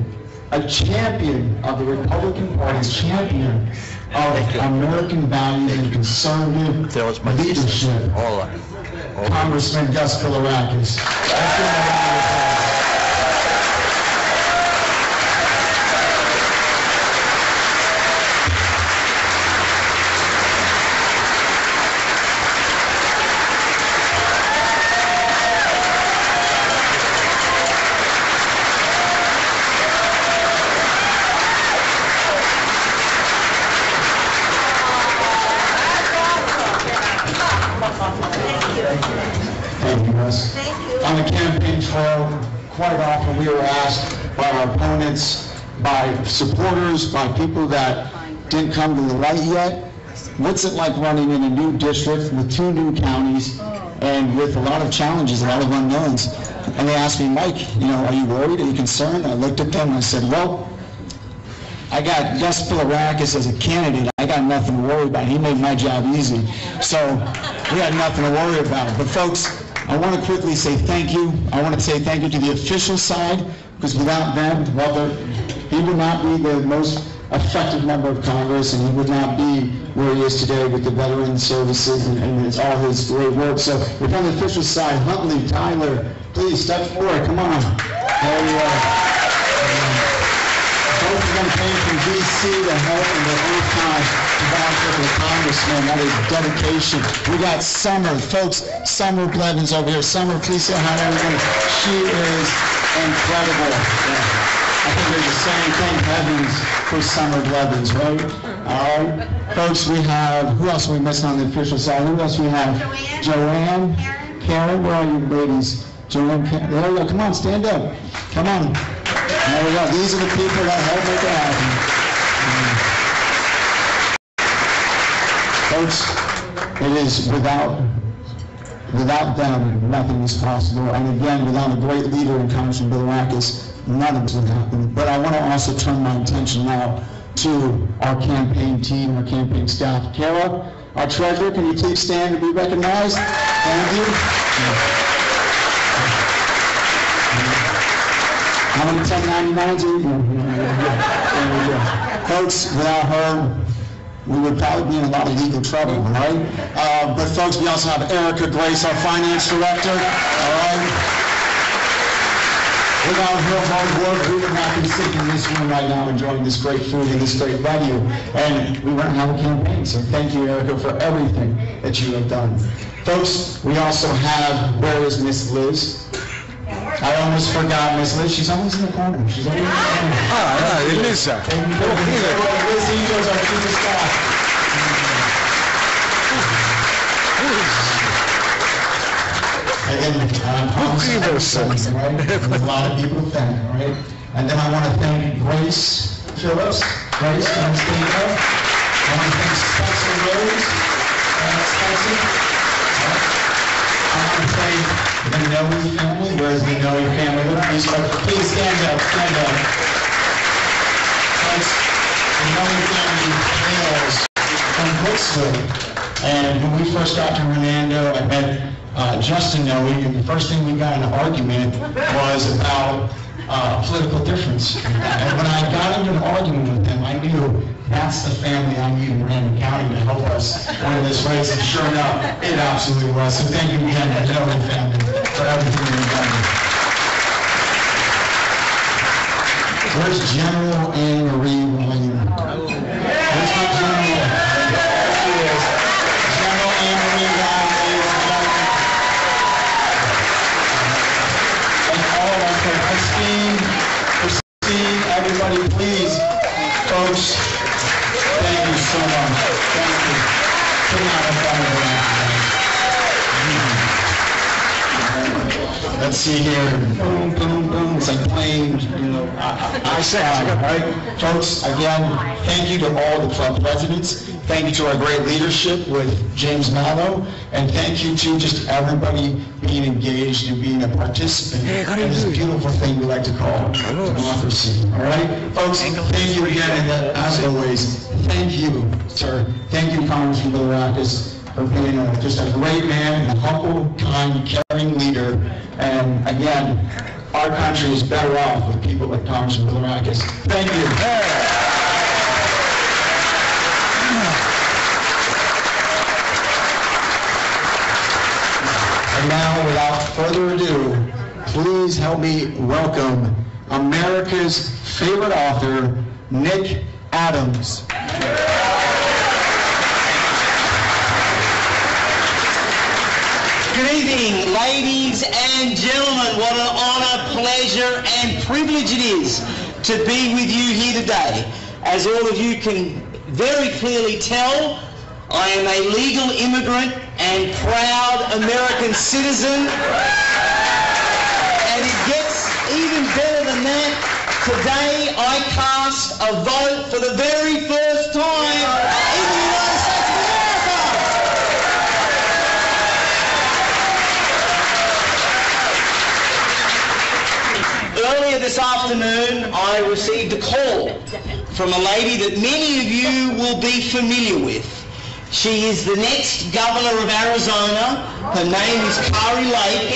a champion of the Republican Party's champion of American values and conservative leadership, Congressman Gus Bilirakis. On the campaign trail, quite often we were asked by our opponents, by supporters, by people that didn't come to the light yet, what's it like running in a new district with 2 new counties and with a lot of challenges, a lot of unknowns? And they asked me, Mike, are you worried? Are you concerned? I looked at them and I said, well, I got Gus Bilirakis as a candidate. I got nothing to worry about. He made my job easy. So we had nothing to worry about. But folks, I want to quickly say thank you. I want to say thank you to the official side, because without them, well, he would not be the most effective member of Congress, and he would not be where he is today with the veteran services and it's all his great work. So with on the official side, Huntley, Tyler, please step forward. Come on. There we are. Both of them came from D.C. to help in their own time to volunteer for the congressman. That is dedication. We got Summer, folks. Summer Blevins over here. Summer, please say hi to everyone. She is incredible. I think there's the same thing, heavens, for Summer Blevins, right? All right. Folks, we have, who else are we missing on the official side? Who else we have? Joanne. Karen, where are you ladies? Joanne, there we go. Come on, stand up. Come on. There we go. These are the people that help make it happen. Folks, it is without them, nothing is possible. And again, without a great leader in Congressman Bilirakis, none of this would happen. But I want to also turn my attention now to our campaign team, our campaign staff. Kara, our treasurer, can you please stand and be recognized? Thank you. How many 1099s are you? Folks, without her, we would probably be in a lot of legal trouble, all right? But folks, we also have Erica Grace, our finance director, all right? Without her hard work, we would not be sitting in this room right now enjoying this great food and this great venue, and we wouldn't have a campaign. So thank you, Erica, for everything that you have done. Folks, we also have, where is Miss Liz? I almost forgot Miss Liz. She's always in the corner. She's always in the corner. Elisa. Liz Eagles, our chief of staff. Again, I promise a lot of people thank, all right? And then I want to thank Grace Phillips. Grace, can you stand up? I want to thank Spencer Rose. Spencer. I want to thank the Noe family. Where's the Noe family? Please stand up, stand up. Thanks. The Noe family hails from Brooksville. And when we first got to Hernando, I met Justin Noe, and the first thing we got in an argument was about political difference. And when I got into an argument with him, I knew that's the family I need in Random County to help us win this race, and sure enough, it absolutely was. So thank you again, the Noe family, for everything you've done. Where's General Anne Marie William? Where's my General? There she is. General Anne Marie William, ladies and gentlemen. And all of us, Christine, everybody, please, folks, thank you so much. Thank you. Come on, let's see here. Boom, boom, boom. It's like playing, right? Folks, again, thank you to all the club presidents. Thank you to our great leadership with James Mallow, and thank you to just everybody being engaged and being a participant in this beautiful thing we like to call democracy. All right, folks, thank you again, and as always, thank you, sir. Thank you, Congressman Bilirakis, for being just a great man, a humble, kind, caring leader. And again, our country is better off with people like Congressman Bilirakis. Thank you. And now, without further ado, please help me welcome America's favorite author, Nick Adams. Good evening, ladies and gentlemen. What an honor, pleasure, and privilege it is to be with you here today. As all of you can very clearly tell, I am a legal immigrant and proud American citizen. And it gets even better than that. Today I cast a vote for the very first time in the United States of America. Earlier this afternoon I received a call from a lady that many of you will be familiar with. She is the next governor of Arizona. Her name is Kari Lake.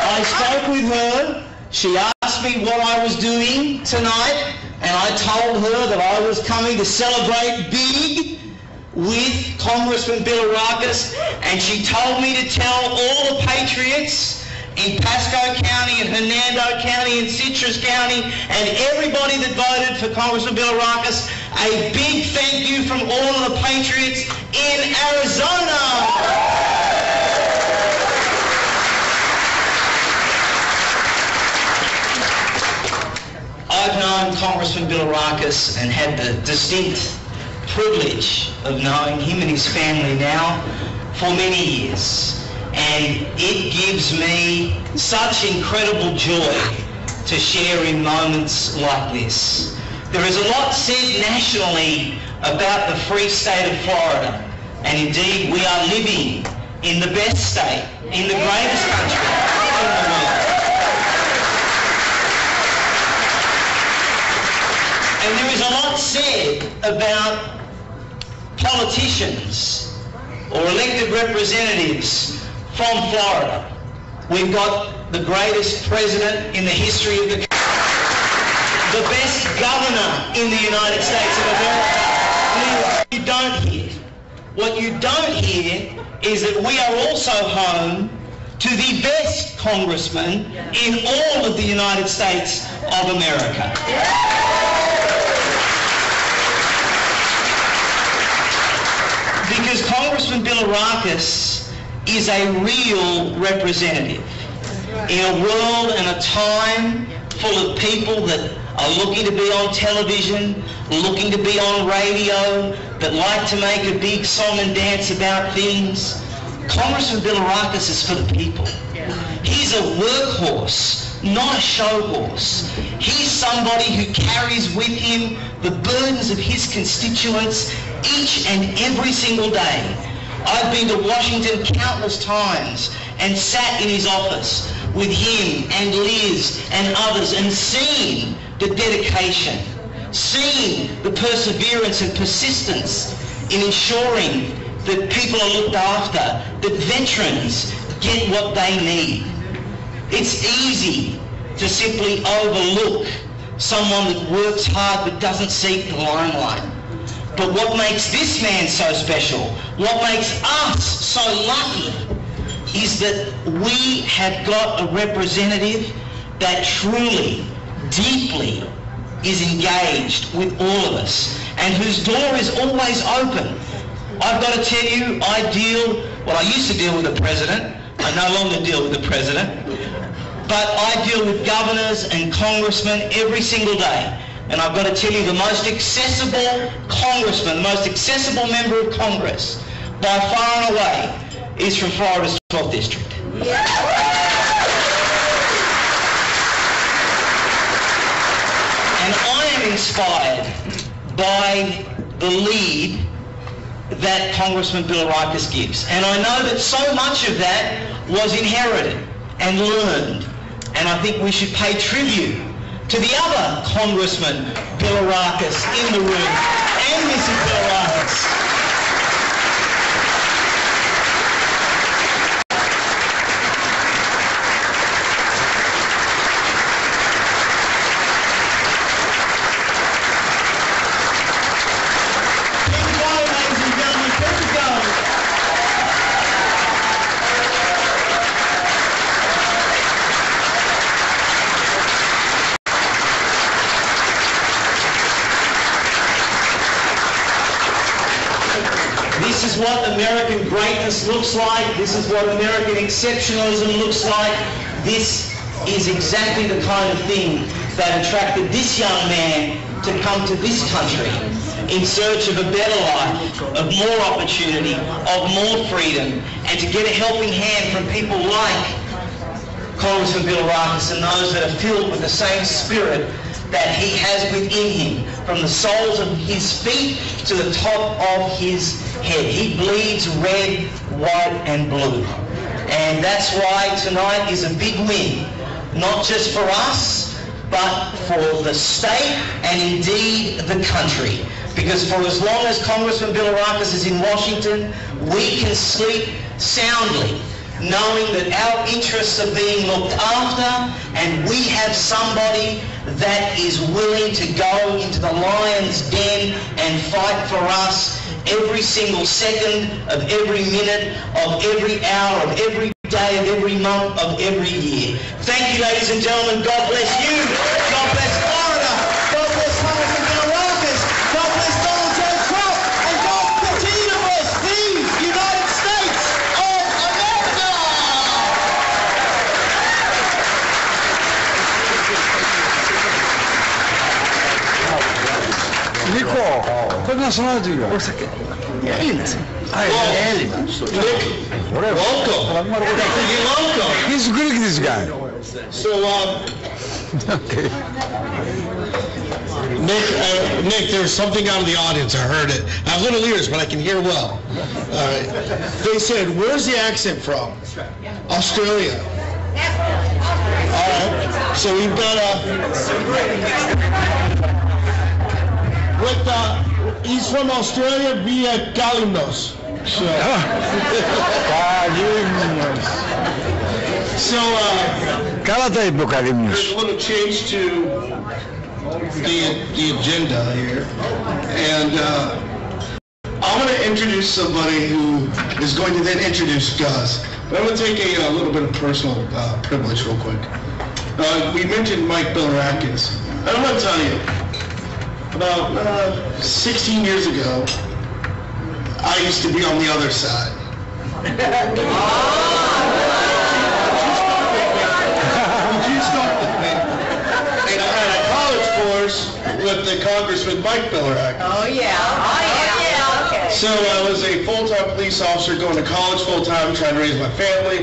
I spoke with her. She asked me what I was doing tonight, and I told her that I was coming to celebrate big with Congressman Bilirakis, and she told me to tell all the patriots in Pasco County and Hernando County and Citrus County and everybody that voted for Congressman Bilirakis, a big thank you from all of the patriots in Arizona. I've known Congressman Bilirakis and had the distinct privilege of knowing him and his family now for many years. And it gives me such incredible joy to share in moments like this. There is a lot said nationally about the free state of Florida, and indeed we are living in the best state, in the greatest country in the world. And there is a lot said about politicians or elected representatives from Florida. We've got the greatest president in the history of the country, the best governor in the United States of America. What you don't hear is that we are also home to the best congressman in all of the United States of America. Because Congressman Bilirakis is a real representative in a world and a time full of people that are looking to be on television, looking to be on radio, that like to make a big song and dance about things. Congressman Bilirakis is for the people. He's a workhorse, not a show horse. He's somebody who carries with him the burdens of his constituents each and every single day. I've been to Washington countless times and sat in his office with him and Liz and others and seen the dedication, seen the perseverance and persistence in ensuring that people are looked after, that veterans get what they need. It's easy to simply overlook someone that works hard but doesn't seek the limelight. But what makes this man so special, what makes us so lucky, is that we have got a representative that truly, deeply is engaged with all of us and whose door is always open. I've got to tell you, I used to deal with the president. I no longer deal with the president. But I deal with governors and congressmen every single day. And I've got to tell you, the most accessible congressman, the most accessible member of Congress, by far and away, is from Florida's 12th District. And I am inspired by the lead that Congressman Bilirakis gives. And I know that so much of that was inherited and learned. And I think we should pay tribute to the other Congressman Bilirakis in the room and Mrs. Bilirakis. This is what American greatness looks like. This is what American exceptionalism looks like. This is exactly the kind of thing that attracted this young man to come to this country in search of a better life, of more opportunity, of more freedom, and to get a helping hand from people like Congressman Bilirakis and those that are filled with the same spirit that he has within him, from the soles of his feet to the top of his head. He bleeds red, white, and blue. And that's why tonight is a big win, not just for us, but for the state and indeed the country. Because for as long as Congressman Bilirakis is in Washington, we can sleep soundly, knowing that our interests are being looked after and we have somebody that is willing to go into the lion's den and fight for us every single second of every minute of every hour of every day of every month of every year. Thank you, ladies and gentlemen. God bless you. God bless Florida. God bless Congressman Bilirakis. God bless Donald J. Trump. And God continue to bless the United States of America. Νίκο, πρέπει να σωνάζει λίγο. Έλληνας. Έλληνας. Welcome. He's Greek, this guy. So, Okay. Nick, there's something out of the audience. I heard it. I have little ears, but I can hear well. All right. They said, "Where's the accent from?" Australia. All right. So we've got he's from Australia via Kalimnos. So, Καλά τα είπε ο Καλύμνος. There's a little change to the agenda here, and I'm going to introduce somebody who is going to then introduce Gus. But I'm going to take a little bit of personal privilege real quick. We mentioned Mike Bilirakis, and I'm going to tell you, about 16 years ago, I used to be on the other side. And I had a college course with the Congressman Mike Bilirakis. Oh, yeah. Oh, yeah. Okay. So I was a full-time police officer going to college full-time, trying to raise my family,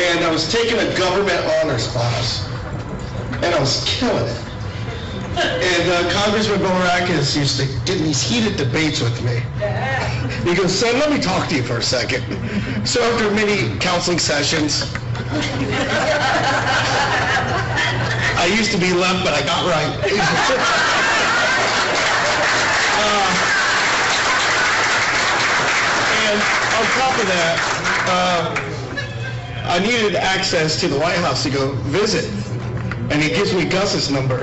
and I was taking a government honors class, and I was killing it. And Congressman Bilirakis used to get in these heated debates with me. He goes, "Son, let me talk to you for a second." So after many counseling sessions, I used to be left, but I got right. And on top of that, I needed access to the White House to go visit. And he gives me Gus's number.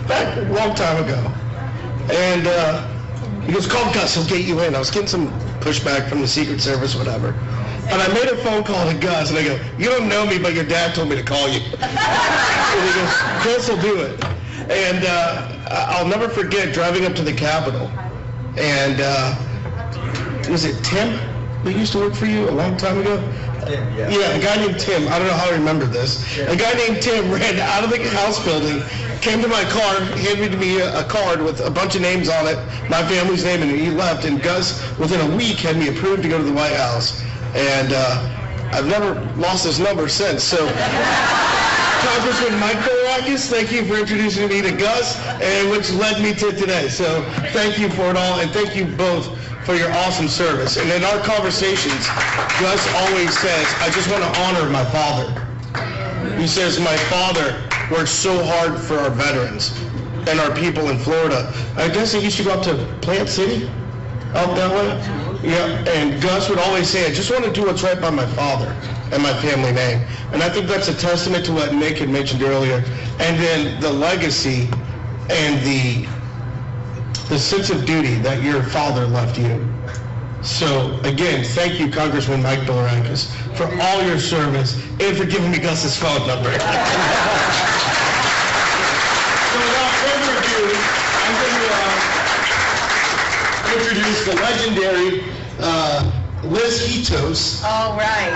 Back a long time ago. And he goes, "Call Gus, he'll get you in." I was getting some pushback from the Secret Service, whatever. And I made a phone call to Gus, and I go, "You don't know me, but your dad told me to call you." And he goes, "Gus will do it." And I'll never forget driving up to the Capitol. And was it Tim who used to work for you a long time ago? Yeah, a guy named Tim. I don't know how I remember this. A guy named Tim ran out of the House building, came to my car, handed me a card with a bunch of names on it, my family's name, and he left. And Gus, within a week, had me approved to go to the White House. And I've never lost his number since. So, Congressman Mike Bilirakis. Bilirakis. Thank you for introducing me to Gus, and which led me to today. So thank you for it all, and thank you both for your awesome service. And in our conversations, Gus always says, I just want to honor my father. He says, my father worked so hard for our veterans and our people in Florida. I guess he used to go up to Plant City, out that way. Yeah, and Gus would always say, I just want to do what's right by my father and my family name. And I think that's a testament to what Nick had mentioned earlier. And then the legacy and the sense of duty that your father left you. So again, thank you, Congressman Mike Bilirakis, for all your service and for giving me Gus's phone number. So without further ado, I'm going to introduce the legendary Liz Hitos. All right.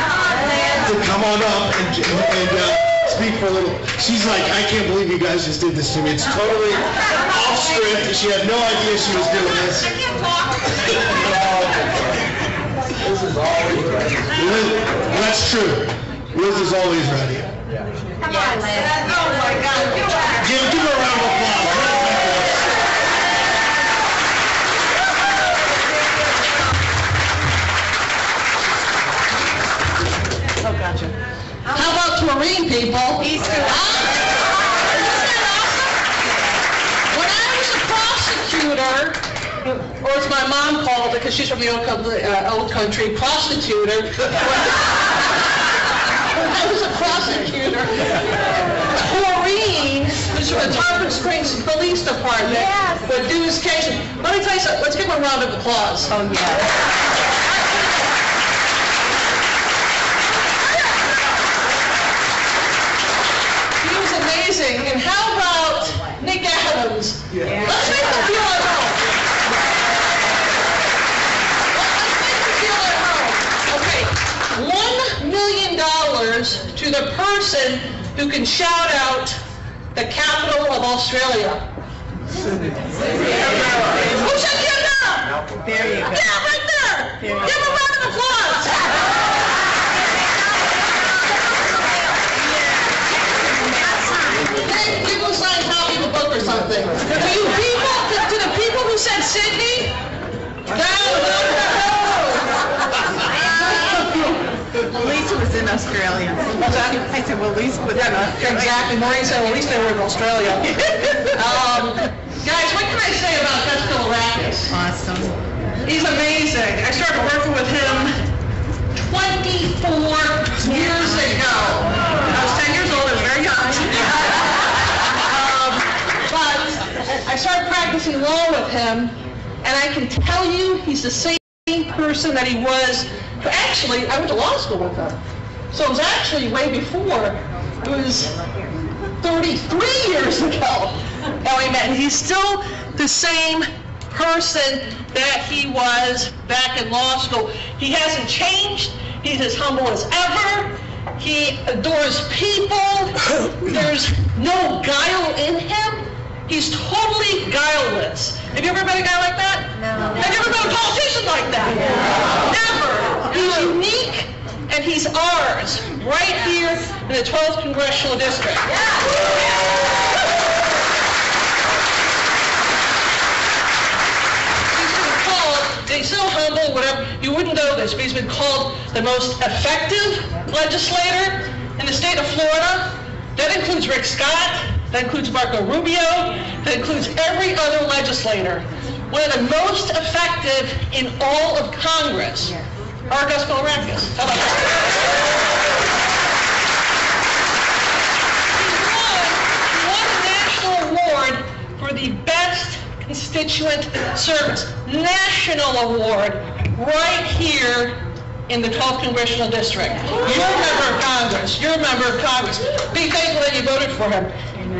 To come on up and speak for a little. She's like, I can't believe you guys just did this to me. It's totally off script. She had no idea she was doing this. I can't talk. Liz is always ready. That's true. Liz is always ready. Come on, Liz. Oh my God. Give her a round of applause. Oh, gotcha. How about Marine people? He's too Isn't that awesome? When I was a prosecutor, or as my mom called it, because she's from the old country, prostituter. When I was a prosecutor, Maureen, who's from the Tarpon Springs Police Department, would do his case. Let me tell you something. Let's give him a round of applause. Oh, yeah. Amazing. And how about Nick Adams? Yeah. Let's make him feel at home. Let's make him feel at home. Okay, $1 million to the person who can shout out the capital of Australia. Who said Canberra? There you go. Yeah, right there. Give him a round of applause. Give him a signed copy of a book or something. To the people who said Sydney, no. At least it was in Australia. What's that? I said, well, at least it was in Australia. Exactly. Maureen said, well, at least they were in Australia. Guys, what can I say about Gus Bilirakis? Awesome. He's amazing. I started working with him 24 years ago. I was 10 years old. I was very young. But I started practicing law with him, and I can tell you he's the same person that he was. Actually, I went to law school with him. So it was actually way before. It was 33 years ago that we met. And he's still the same person that he was back in law school. He hasn't changed. He's as humble as ever. He adores people. There's no guile in him. He's totally guileless. Have you ever met a guy like that? No. Have you ever met a politician like that? Never. He's unique, and he's ours, right here in the 12th Congressional District. He's so humble, whatever, you wouldn't know this, but he's been called the most effective legislator in the state of Florida. That includes Rick Scott, that includes Marco Rubio, that includes every other legislator. One of the most effective in all of Congress are Gus Bilirakis. How about that? He won a national award for the best constituent service. National award right here in the 12th Congressional District. You're a member of Congress. You're a member of Congress. Be thankful that you voted for him.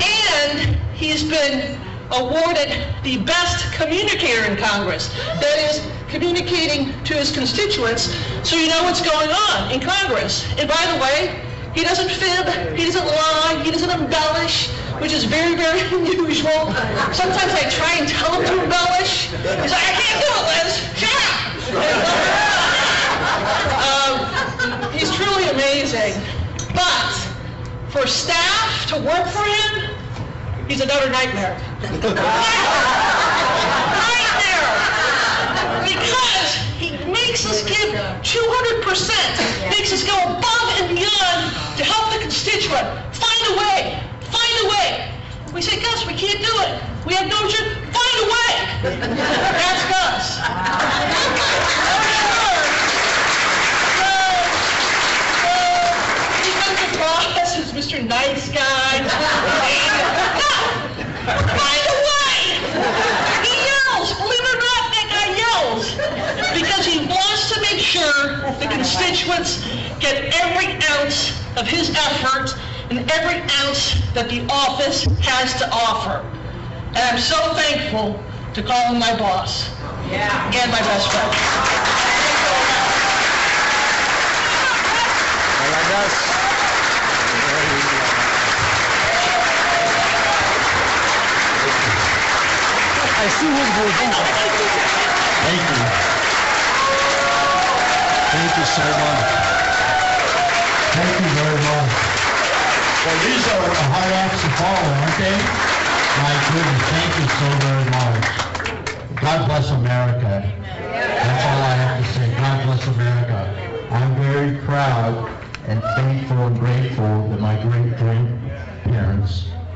And he's been awarded the best communicator in Congress. That is, communicating to his constituents so you know what's going on in Congress. And by the way, he doesn't fib, he doesn't lie, he doesn't embellish, which is very, very unusual. Sometimes I try and tell him to embellish. He's like, I can't do it, Liz. Shut up. He's truly amazing. But for staff to work for him, he's another nightmare. Nightmare! Because he makes us give 200%, makes us go above and beyond to help the constituent. Find a way, find a way. We say, Gus, we can't do it. We have no choice. Find a way. That's Gus. He comes across as Mr. Nice Guy. No! Find a way. He yells. Believe it or not, that guy yells. Because he wants to make sure the constituents get every ounce of his effort and every ounce that the office has to offer. And I'm so thankful to call him my boss. Yeah. And my best friend. I see his vision. Thank you. Thank you so much. Thank you very much. Well, these are hard acts to follow, aren't they? My goodness, thank you so very much. God bless America. That's all I have to say. God bless America. I'm very proud and thankful and grateful that my great-grandparents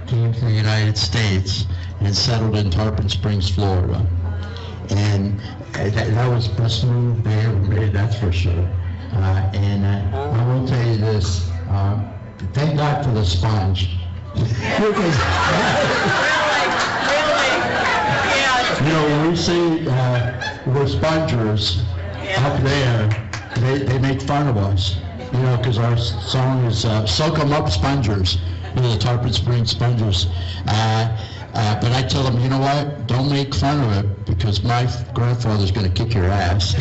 came to the United States and settled in Tarpon Springs, Florida. And that was the best move they ever made, that's for sure. And I will tell you this, thank God for the sponge. Really? Yeah. You know, when we say we're spongers up there, they make fun of us. You know, because our song is Soak 'em Up Spongers, you know, the Tarpon Springs Spongers. But I tell them, you know what, don't make fun of it, because my grandfather's going to kick your ass.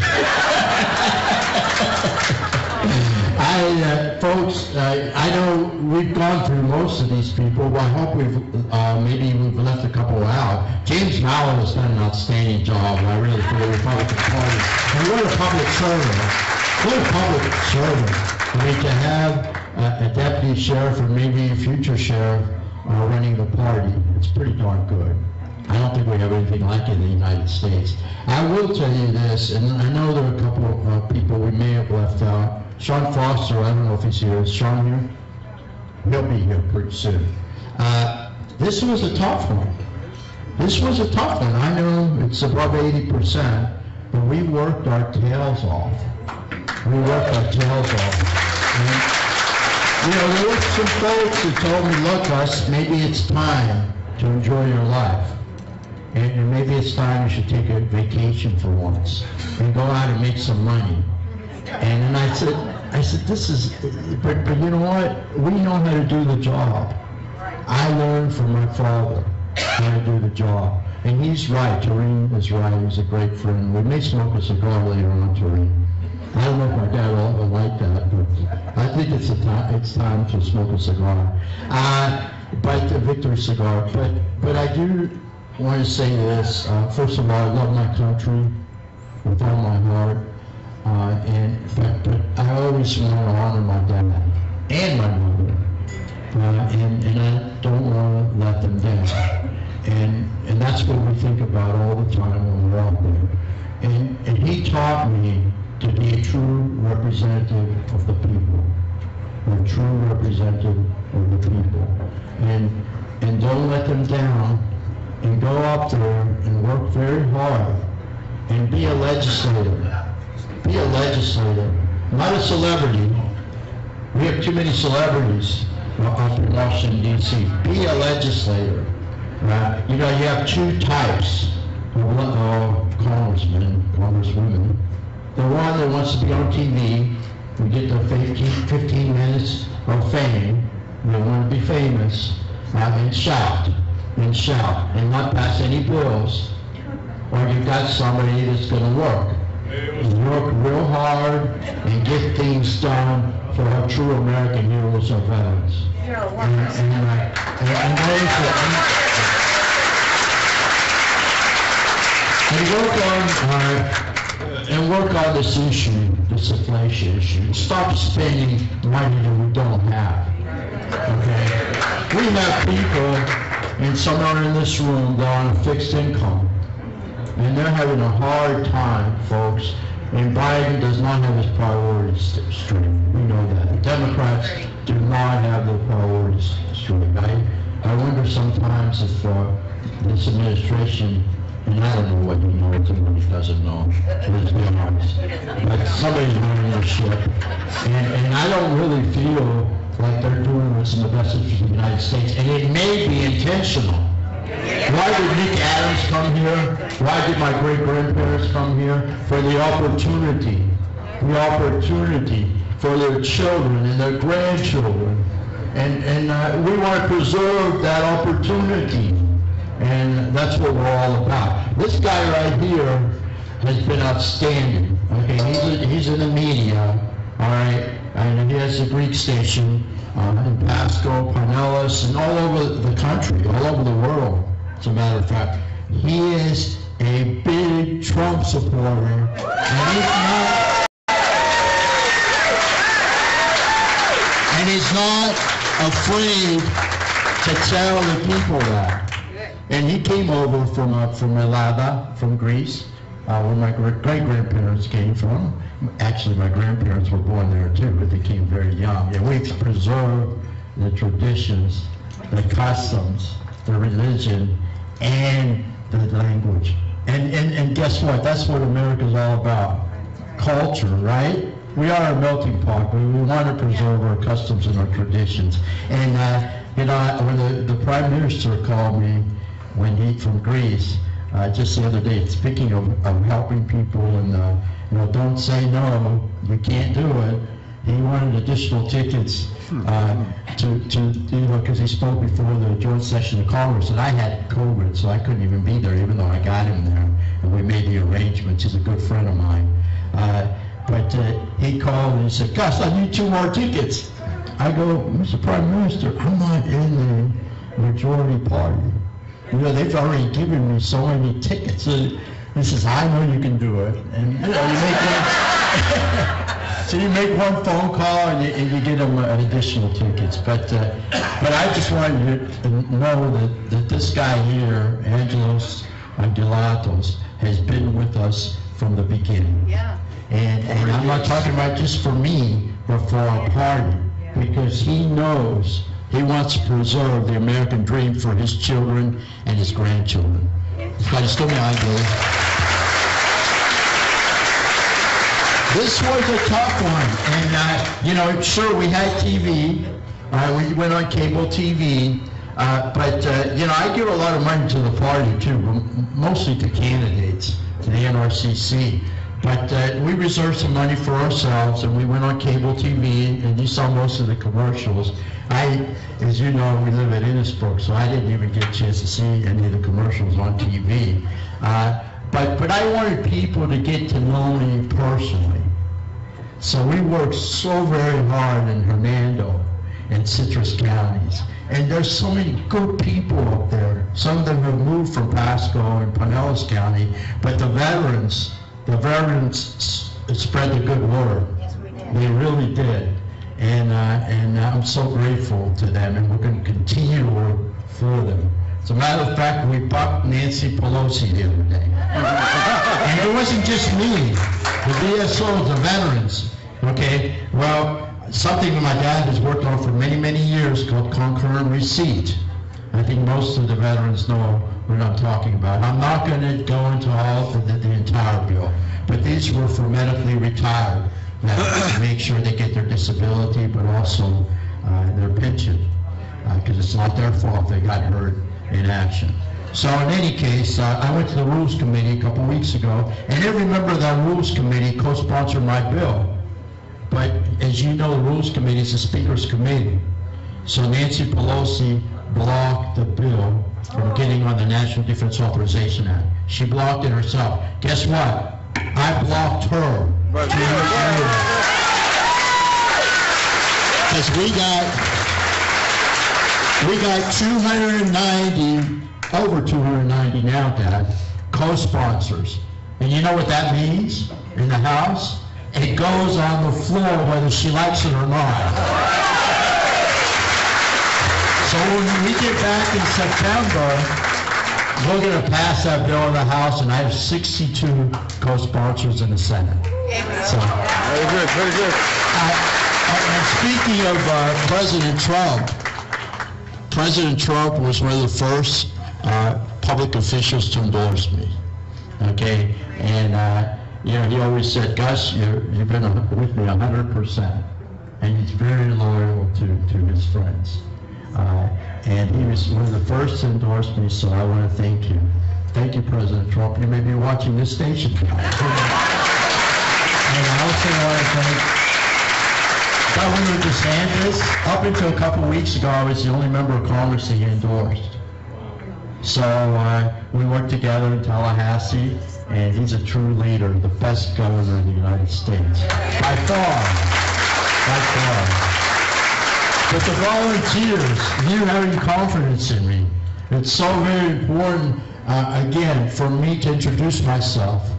Folks, I know we've gone through most of these people, but I hope maybe we've left a couple out. James Mallon has done an outstanding job, and I really feel the Republican Party. And what a public servant. What a public servant. I mean, to have a deputy sheriff or maybe a future sheriff running the party, it's pretty darn good. I don't think we have anything like it in the United States. I will tell you this, and I know there are a couple of people we may have left out. Sean Foster, I don't know if he's here. Is Sean here? He'll be here pretty soon. This was a tough one. This was a tough one. I know it's above 80%, but we worked our tails off. We worked our tails off. And, you know, there were some folks that told me, look, Gus, maybe it's time to enjoy your life. And maybe it's time you should take a vacation for once and go out and make some money. And then I said, this is, but you know what? We know how to do the job. I learned from my father how to do the job. And he's right, Tareen is right, he's a great friend. We may smoke a cigar later on, Tareen. I don't know if my dad will ever like that, but I think it's time to smoke a cigar. But a victory cigar. But I do want to say this. First of all, I love my country with all my heart. But I always want to honor my dad and my mother. And I don't want to let them down. And that's what we think about all the time when we're out there. And he taught me to be a true representative of the people, a true representative of the people. And don't let them down, and go up there and work very hard, and be a legislator. Be a legislator, not a celebrity. We have too many celebrities up in Washington, D.C. Be a legislator. You know, you have two types of congressmen, congresswomen. The one that wants to be on TV, we get the 15 minutes of fame, they want to be famous, and shout, and not pass any bills. Or you've got somebody that's going to work real hard, and get things done for our true American heroes and veterans. And work on this issue, this inflation issue. Stop spending money that we don't have. Okay? we have people, and some are in this room, that are on a fixed income. And they're having a hard time, folks. And Biden does not have his priorities straight. We know that. The Democrats do not have their priorities straight. I wonder sometimes if this administration, and I don't know what he knows and what he doesn't know, let's be honest, but somebody's running the ship. And I don't really feel like they're doing what's in the best interest of the United States. And it may be intentional. Why did Nick Adams come here? Why did my great-grandparents come here? For the opportunity for their children and their grandchildren. And we want to preserve that opportunity. And that's what we're all about. This guy right here has been outstanding. Okay, he's in the media, all right, and he has a Greek station in Pasco, Pinellas, and all over the country, all over the world, as a matter of fact. He is a big Trump supporter, and he's not afraid to tell the people that. And he came over from Elada, from Greece, where my great-grandparents came from. Actually, my grandparents were born there too, but they came very young. And we've preserved the traditions, the customs, the religion, and the language. And guess what? That's what America's all about. Culture, right? We are a melting pot, but we want to preserve our customs and our traditions. And when the Prime Minister called me from Greece, just the other day, speaking of helping people and don't say no, you can't do it. He wanted additional tickets because he spoke before the joint session of Congress, and I had COVID, so I couldn't even be there, even though I got him there, and we made the arrangements. He's a good friend of mine. But he called and he said, "Gus, I need 2 more tickets." I go, "Mr. Prime Minister, I'm not in the majority party. They've already given me so many tickets." He says, "I know you can do it." And you make one, so you make one phone call and you get them additional tickets. But I just want you to know that this guy here, Angelatos, has been with us from the beginning. Yeah. And I'm not talking about just for me, but for our party, because he knows he wants to preserve the American dream for his children and his grandchildren. Ευχαριστώ με Άγγελο. This was a tough one, and sure, we had TV, we went on cable TV, but I give a lot of money to the party too, mostly to candidates, to the NRCC. But we reserved some money for ourselves, and we went on cable TV, and you saw most of the commercials. As you know, we live at Innisbrook, so I didn't even get a chance to see any of the commercials on TV. But I wanted people to get to know me personally. So we worked so very hard in Hernando and Citrus counties. And there's so many good people up there. Some of them have moved from Pasco and Pinellas County, but the veterans spread the good word. Yes, we did. They really did. And I'm so grateful to them, and we're going to continue to work for them. As a matter of fact, we bucked Nancy Pelosi the other day. And it wasn't just me, the VSOs, the veterans. Okay, well, something that my dad has worked on for many, many years called concurrent receipt. I think most of the veterans know what I'm talking about. I'm not going to go into all of the entire bill, but these were for medically retired veterans to make sure they get their disability, but also their pension, because it's not their fault they got hurt in action. So in any case, I went to the Rules Committee a couple weeks ago, and every member of that Rules Committee co-sponsored my bill. But as you know, the Rules Committee is the Speaker's committee. So Nancy Pelosi blocked the bill from getting on the National Defense Authorization Act. She blocked it herself. Guess what? I blocked her. Because we got 290, over 290 now, Dad, co-sponsors. And you know what that means in the House? It goes on the floor whether she likes it or not. So when we get back in September, we're going to pass that bill in the House, and I have 62 co-sponsors in the Senate. So, Very good, very good. And speaking of President Trump was one of the first public officials to endorse me. Okay, and you know, he always said, Gus, you've been with me 100%, and he's very loyal to his friends. And he was one of the first to endorse me, so I want to thank you. Thank you, President Trump. You may be watching this station tonight. And I also want to thank Governor DeSantis. Up until a couple weeks ago, I was the only member of Congress that he endorsed. So we worked together in Tallahassee, and he's a true leader, the best governor in the United States. By far. By far. But the volunteers, you having confidence in me, it's so very important, again, for me to introduce myself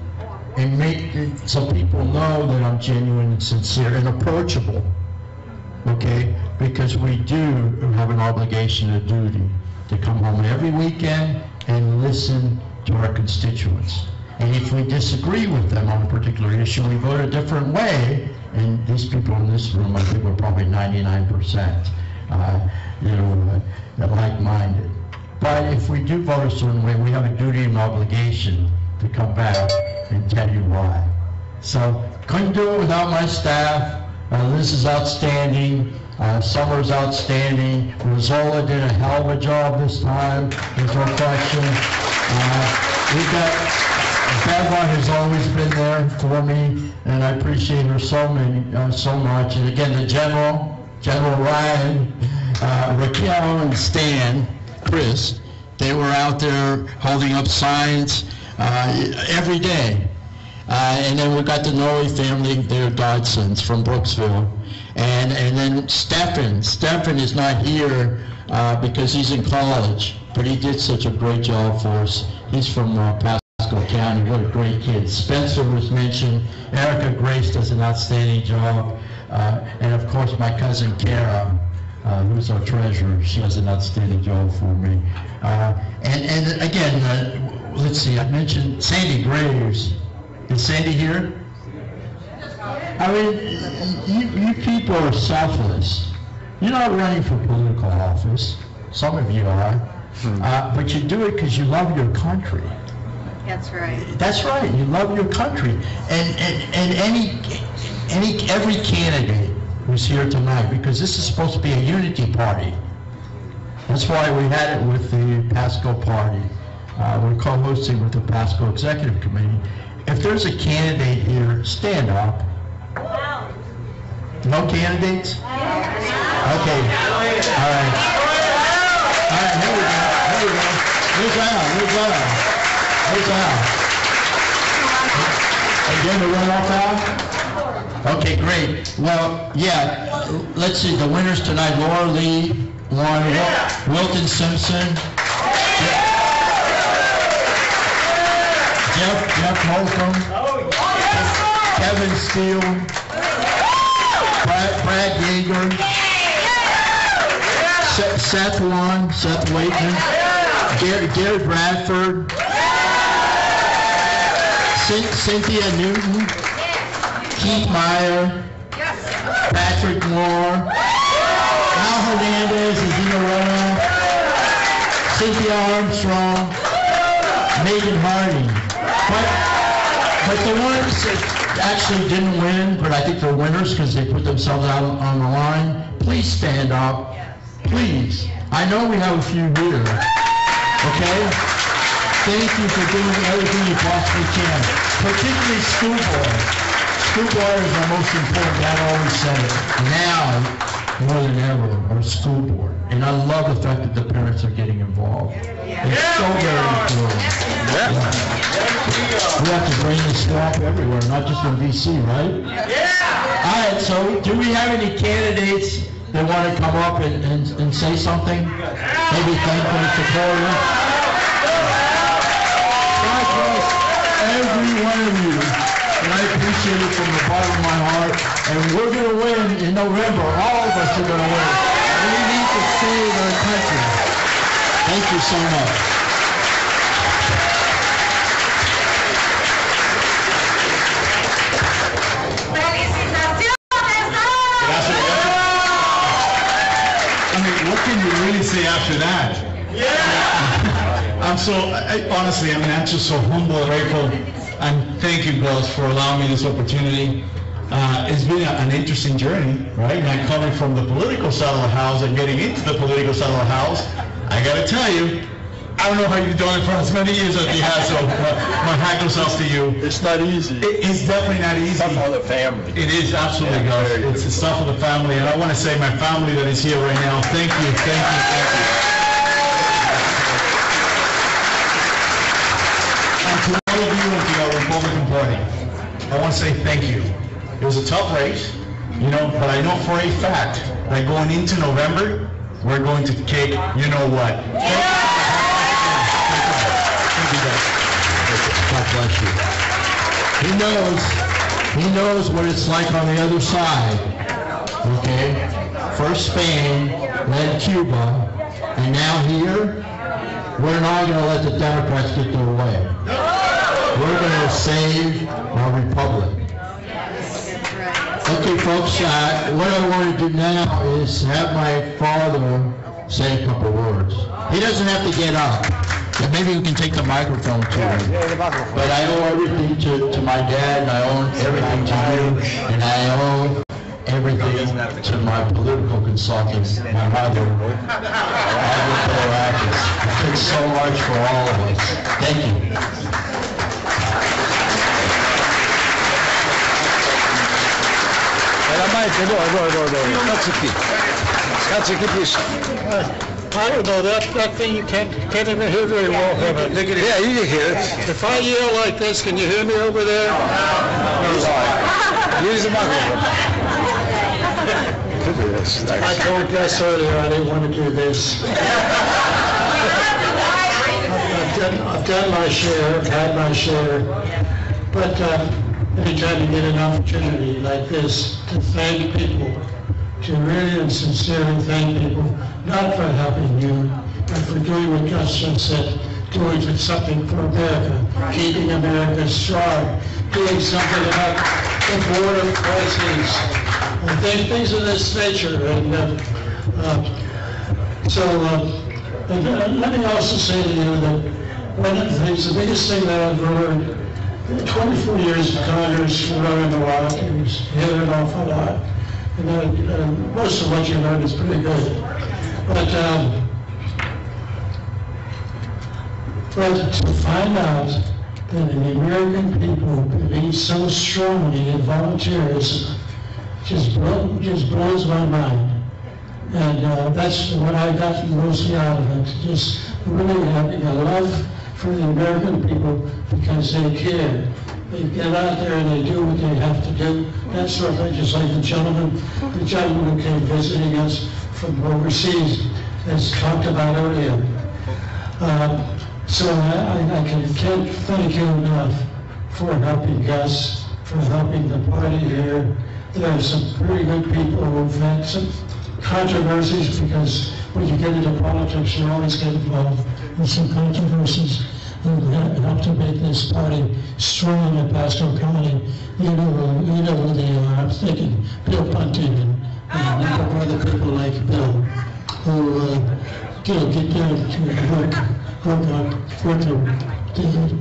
and make it so people know that I'm genuine and sincere and approachable, okay? Because we do have an obligation, a duty, to come home every weekend and listen to our constituents. And if we disagree with them on a particular issue, we vote a different way. And these people in this room, I think, we're probably 99%, like-minded. But if we do vote a certain way, we have a duty and obligation to come back and tell you why. So, couldn't do it without my staff. Liz is outstanding. Summer's outstanding. Rosola did a hell of a job this time. There's no question. We've got Beva has always been there for me, and I appreciate her so much. And again, the General Ryan, Raquel, and Stan, Chris, they were out there holding up signs every day. And then we got the Noe family, they're godsons from Brooksville. And then Stephen is not here because he's in college, but he did such a great job for us. He's from Pasco County, what a great kid. Spencer was mentioned, Erica Grace does an outstanding job, and of course my cousin Kara, who's our treasurer, she does an outstanding job for me. And again, let's see, I mentioned Sandy Graves. Is Sandy here? I mean, you people are selfless. You're not running for political office. Some of you are. But you do it because you love your country. That's right. That's right. You love your country. And every candidate who's here tonight, because this is supposed to be a unity party. That's why we had it with the Pasco party. We're co-hosting with the Pasco Executive Committee. If there's a candidate here, stand up. No candidates? Okay. All right. All right, here we go. Where's Al? Again, the runoff Al? Okay, great. Well, yeah, let's see, the winners tonight, Laura Lee won, Wilton Simpson, Jeff Holcomb, Kevin Steele, Brad Yeager, Seth Waitman, Gary Bradford, Cynthia Newton, Keith Meyer, Patrick Moore, Al Hernandez is in the runner, Cynthia Armstrong, Megan Harding. But the ones that actually didn't win, but I think they're winners because they put themselves out on the line, please stand up. Please. I know we have a few here. Okay? Thank you for doing everything you possibly can. Particularly school board. School board is our most important. Dad always said it. Now, more than ever, our school board. And I love the fact that the parents are getting involved. It's so very important. We have to bring the swamp everywhere, not just in D.C., right? All right, so do we have any candidates that want to come up and say something? Maybe thank Mr. Corey. God bless every one of you. And I appreciate it from the bottom of my heart. And we're going to win in November. All of us are going to win. We need to save our country. Thank you so much. I mean, what can you really say after that? Yeah! I'm just so humble and grateful. And thank you, girls, for allowing me this opportunity. It's been an interesting journey, right? Now, coming from the political side of the house and getting into the political side of the house, I gotta tell you, I don't know how you've done it for as many years as you have, so my hat goes off to you. It's not easy. It's definitely not easy. It's tough for the family. It is, absolutely, Gus. It's tough for the family, and I want to say my family that is here right now, thank you, thank you, thank you. And to all of you and to our Republican Party, I want to say thank you. It was a tough race, but I know for a fact that going into November, we're going to kick you know what. God bless you. He knows what it's like on the other side. Okay? First Spain, then Cuba, and now here, we're not going to let the Democrats get their way. We're going to save our republic. Okay, folks, what I want to do now is have my father say a couple words. He doesn't have to get up. And maybe we can take the microphone to him. But I owe everything to my dad, and I owe everything to you, and I owe everything to my political consultant, my mother, Angelo Bilirakis. He did so much for all of us. Thank you. Κάτσε εκεί πίσω. I don't know, that thing you can't even hear very well. Yeah, you can hear it. If I yell like this, can you hear me over there? Use the microphone. I told Gus earlier I didn't want to do this. I've done my share, I've had my share, but anytime you get an opportunity like this to thank people, to really and sincerely thank people, not for helping you, but for doing what Gus just said, doing something for America, keeping America strong, doing something about the border crises, and things of this nature. And let me also say to you that one of the things, the biggest thing that I've learned, 24 years of Congress, learned a lot, and heard an awful lot. And most of what you learn is pretty good. But to find out that the American people believe so strongly in volunteerism just blows my mind. And that's what I got mostly out of it, just really having a love for the American people because they care. They get out there and they do what they have to do. That sort of thing, just like the gentleman who came visiting us from overseas, as talked about earlier. So I can't thank you enough for helping Gus, for helping the party here. There are some pretty good people who've had some controversies because when you get into politics, you always get involved in some controversies. Who helped to make this party strong in Pasco County. You know who they are. I'm thinking Bill Punting and a number of other people like Bill who get there to work David.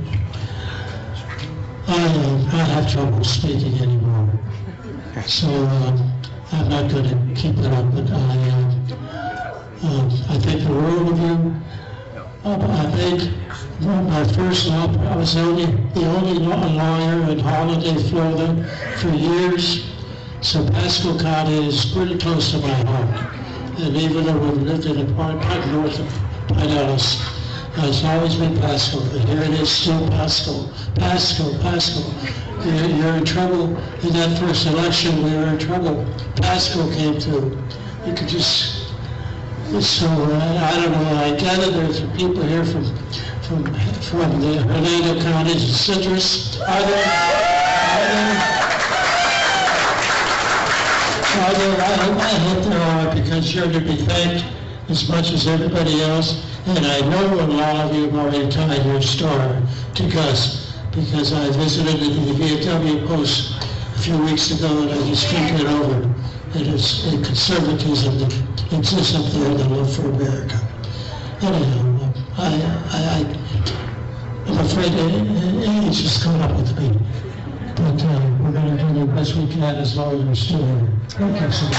I have trouble speaking anymore, so I'm not going to keep it up. But I think the world of you. I think my first law, I was the only lawyer in Holiday, Florida for years. So Pasco County is pretty close to my heart. And even though we've lived in a part north of Pinellas, it's always been Pasco. And here it is still Pasco. Pasco. You're in trouble. In that first election, we were in trouble. Pasco came through. You could just... So I don't know. I gather there's people here from the Hernando counties of Citrus. Are there? I hope they're all right, because you're to be thanked as much as everybody else. And I know a lot of you have already tied your star to Gus, because I visited the VFW post a few weeks ago, and I just can't get over it. It's a conservatism that exists up there, the love for America. Anyhow, I'm afraid age has caught up with me. But we're going to do the best we can as long as we're still here. Thank you so much.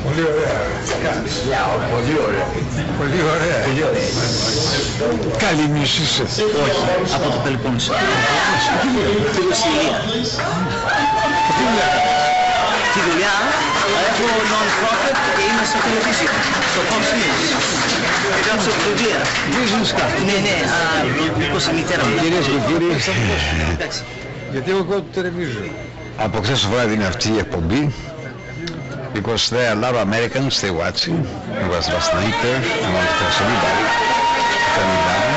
Πολύ ωραία. Πολύ ωραία. Πολύ ωραία. Καλή μισήσε. Όχι, από το Πελοπόννησο. Τη Ρωσία. Τη δουλειά έχω non-profit και είμαι στο television, στο Fox News. Γράψω βιβλία. Business card. Ναι, μήπως η μητέρα μου. Κυρίες και κύριοι, Εντάξει. γιατί εγώ ακούω το television. Από χθες το βράδυ είναι αυτή η εκπομπή. Because there are a lot of Americans, they're watching. It was last night there. I want to thank everybody coming down.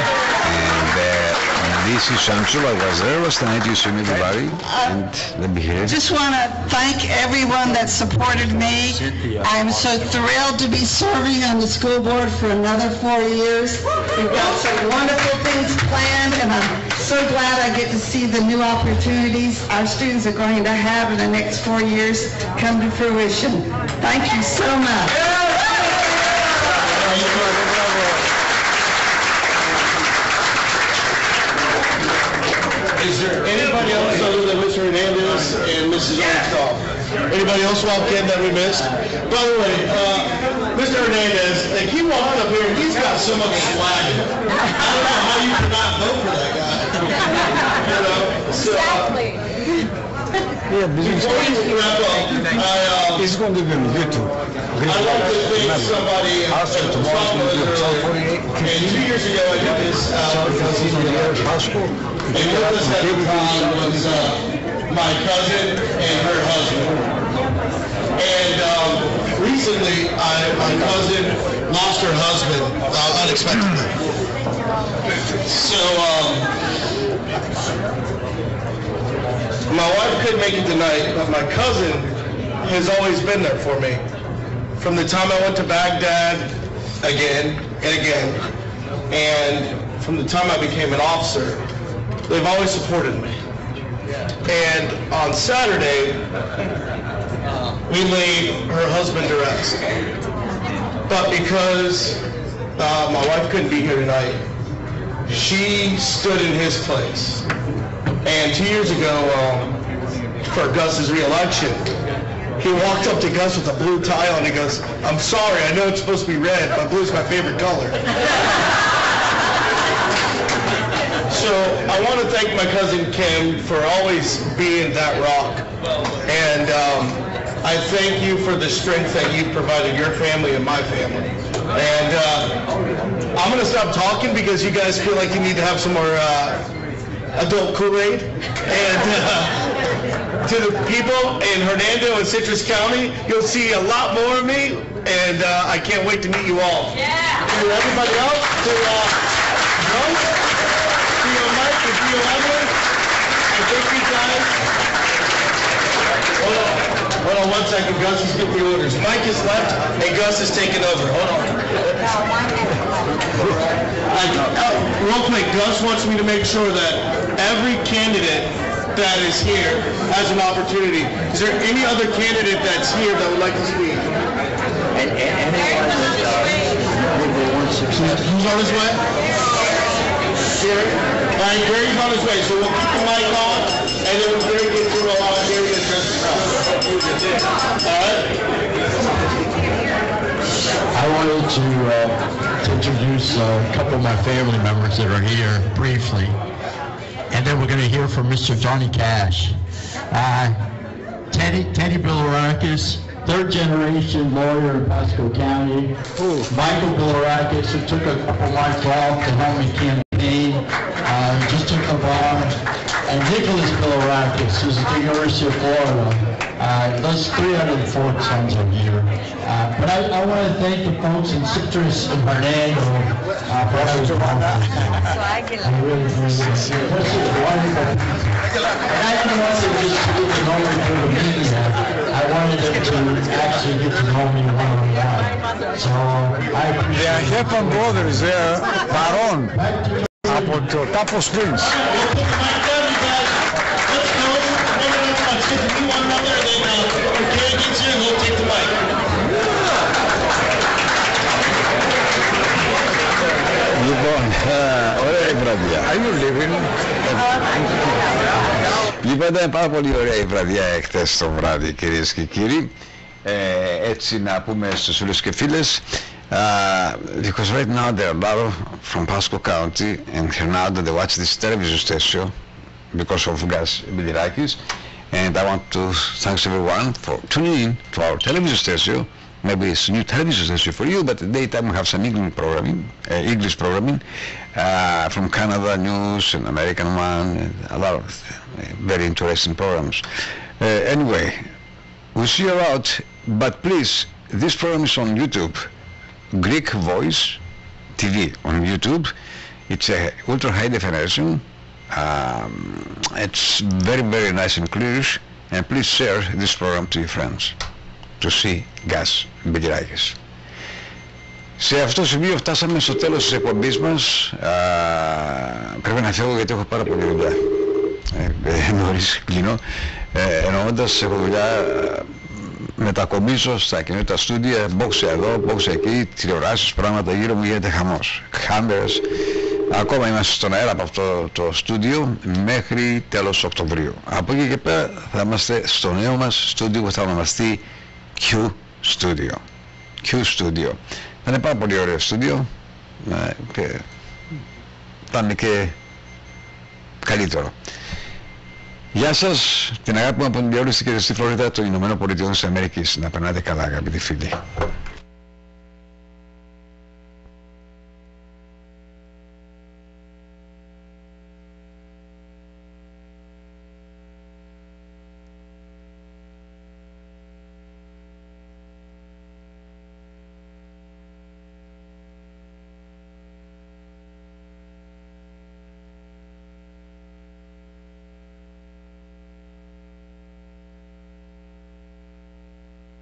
And this is Angelo. I was there last night. You see everybody. And let me hear. Just want to thank everyone that supported me. I'm so thrilled to be serving on the school board for another 4 years. We've got some wonderful things planned, and I'm so glad I get to see the new opportunities our students are going to have in the next 4 years come to fruition. Thank you so much. Is there anybody else other than Mr. Hernandez and Mrs. Armstrong? Anybody else walk in that we missed? By the way, Mr. Hernandez, they keep walking up here. He's got so much swag. I don't know how you could not vote for that guy. You know? So, Exactly. Yeah, before you wrap up, it's going to be on YouTube. I'd like to thank somebody in and 2 years ago I did this because he's and with us at the time was my cousin and her husband. And recently, my cousin lost her husband unexpectedly. So my wife couldn't make it tonight, but my cousin has always been there for me. From the time I went to Baghdad again and again, and from the time I became an officer, they've always supported me. And on Saturday, we laid her husband to rest. But because my wife couldn't be here tonight, she stood in his place. And 2 years ago, for Gus's re-election, he walked up to Gus with a blue tie on and he goes, "I'm sorry, I know it's supposed to be red, but blue's my favorite color." So I want to thank my cousin Kim for always being that rock. And I thank you for the strength that you provided your family and my family. And I'm going to stop talking because you guys feel like you need to have some more adult Kool-Aid. And to the people in Hernando and Citrus County, you'll see a lot more of me. And I can't wait to meet you all. Yeah. To everybody else, to Joyce, to your Mike, and to your Emily, I thank you guys. Hold on 1 second, Gus is getting the orders. Mike is left and Gus is taking over. Hold on. Real quick, Gus wants me to make sure that every candidate that is here has an opportunity. Is there any other candidate that's here that would like to speak? And anyone that wants to succeed. Who's on his way? Gary? All right, Gary's on his way, so we'll keep the mic on, and then when Gary gets to roll on, Gary gets dressed himself. All right? I wanted to introduce a couple of my family members that are here briefly, and then we're going to hear from Mr. Johnny Cash. Teddy Bilirakis, third generation lawyer in Pasco County. Michael Bilirakis, who took a couple months off to help me campaign, just took a bomb. And Nicholas Bilirakis, who University of Florida. Does 304 tons a year. But I want to thank the folks in Citrus and Hernando for having me on this time. I really appreciate it. This is wonderful. And I didn't want to just get to know me through the media. I wanted them to actually get to know me one-on-one. So I appreciate it. The Hepan brothers there, παρόν από το Tapo Springs. Λοιπόν, ωραία η βραδιά. Are you living? Λοιπόν, ήταν πάρα πολύ ωραία η βραδιά εχθές το βράδυ, κυρίες και κύριοι. Έτσι να πούμε στους φίλους και φίλες, because right now there are a lot of from Pasco County and Hernando they watch this television station because of Gus Bilirakis, and I want to thank everyone for tuning in to our television station. Maybe it's a new television station for you, but at daytime we have some English programming from Canada news and American one, and a lot of very interesting programs. Anyway, we'll see you out, but please, this program is on YouTube, Greek Voice TV on YouTube. It's a ultra high definition. It's very, very nice and clear, and please share this program to your friends to see Gus Bilirakis. Σε αυτό το σημείο φτάσαμε στο τέλος της εκπομπής μας. Πρέπει να φύγω γιατί έχω πάρα πολύ δουλειά. Νωρίς κλείνω. Εννοώντας έχω δουλειά, μετακομίζω στα καινούργια στούντια, μπόξε εδώ, μπόξε εκεί, τηλεοράσεις, πράγματα γύρω μου, γίνεται χαμός. Κάμερες. Ακόμα είμαστε στον αέρα από αυτό το στούντιο μέχρι τέλος Οκτωβρίου. Από εκεί και πέρα θα είμαστε στο νέο μας στούντιο που θα ονομαστεί Q Studio. Q Studio. Θα είναι πάρα πολύ ωραίο στούντιο και θα είναι και καλύτερο. Γεια σας, την αγάπη μου από την διαόλυστη και στη Φλωρίδα των Ηνωμένων Πολιτειών της Αμερικής. Να περνάτε καλά, αγαπητοί φίλοι.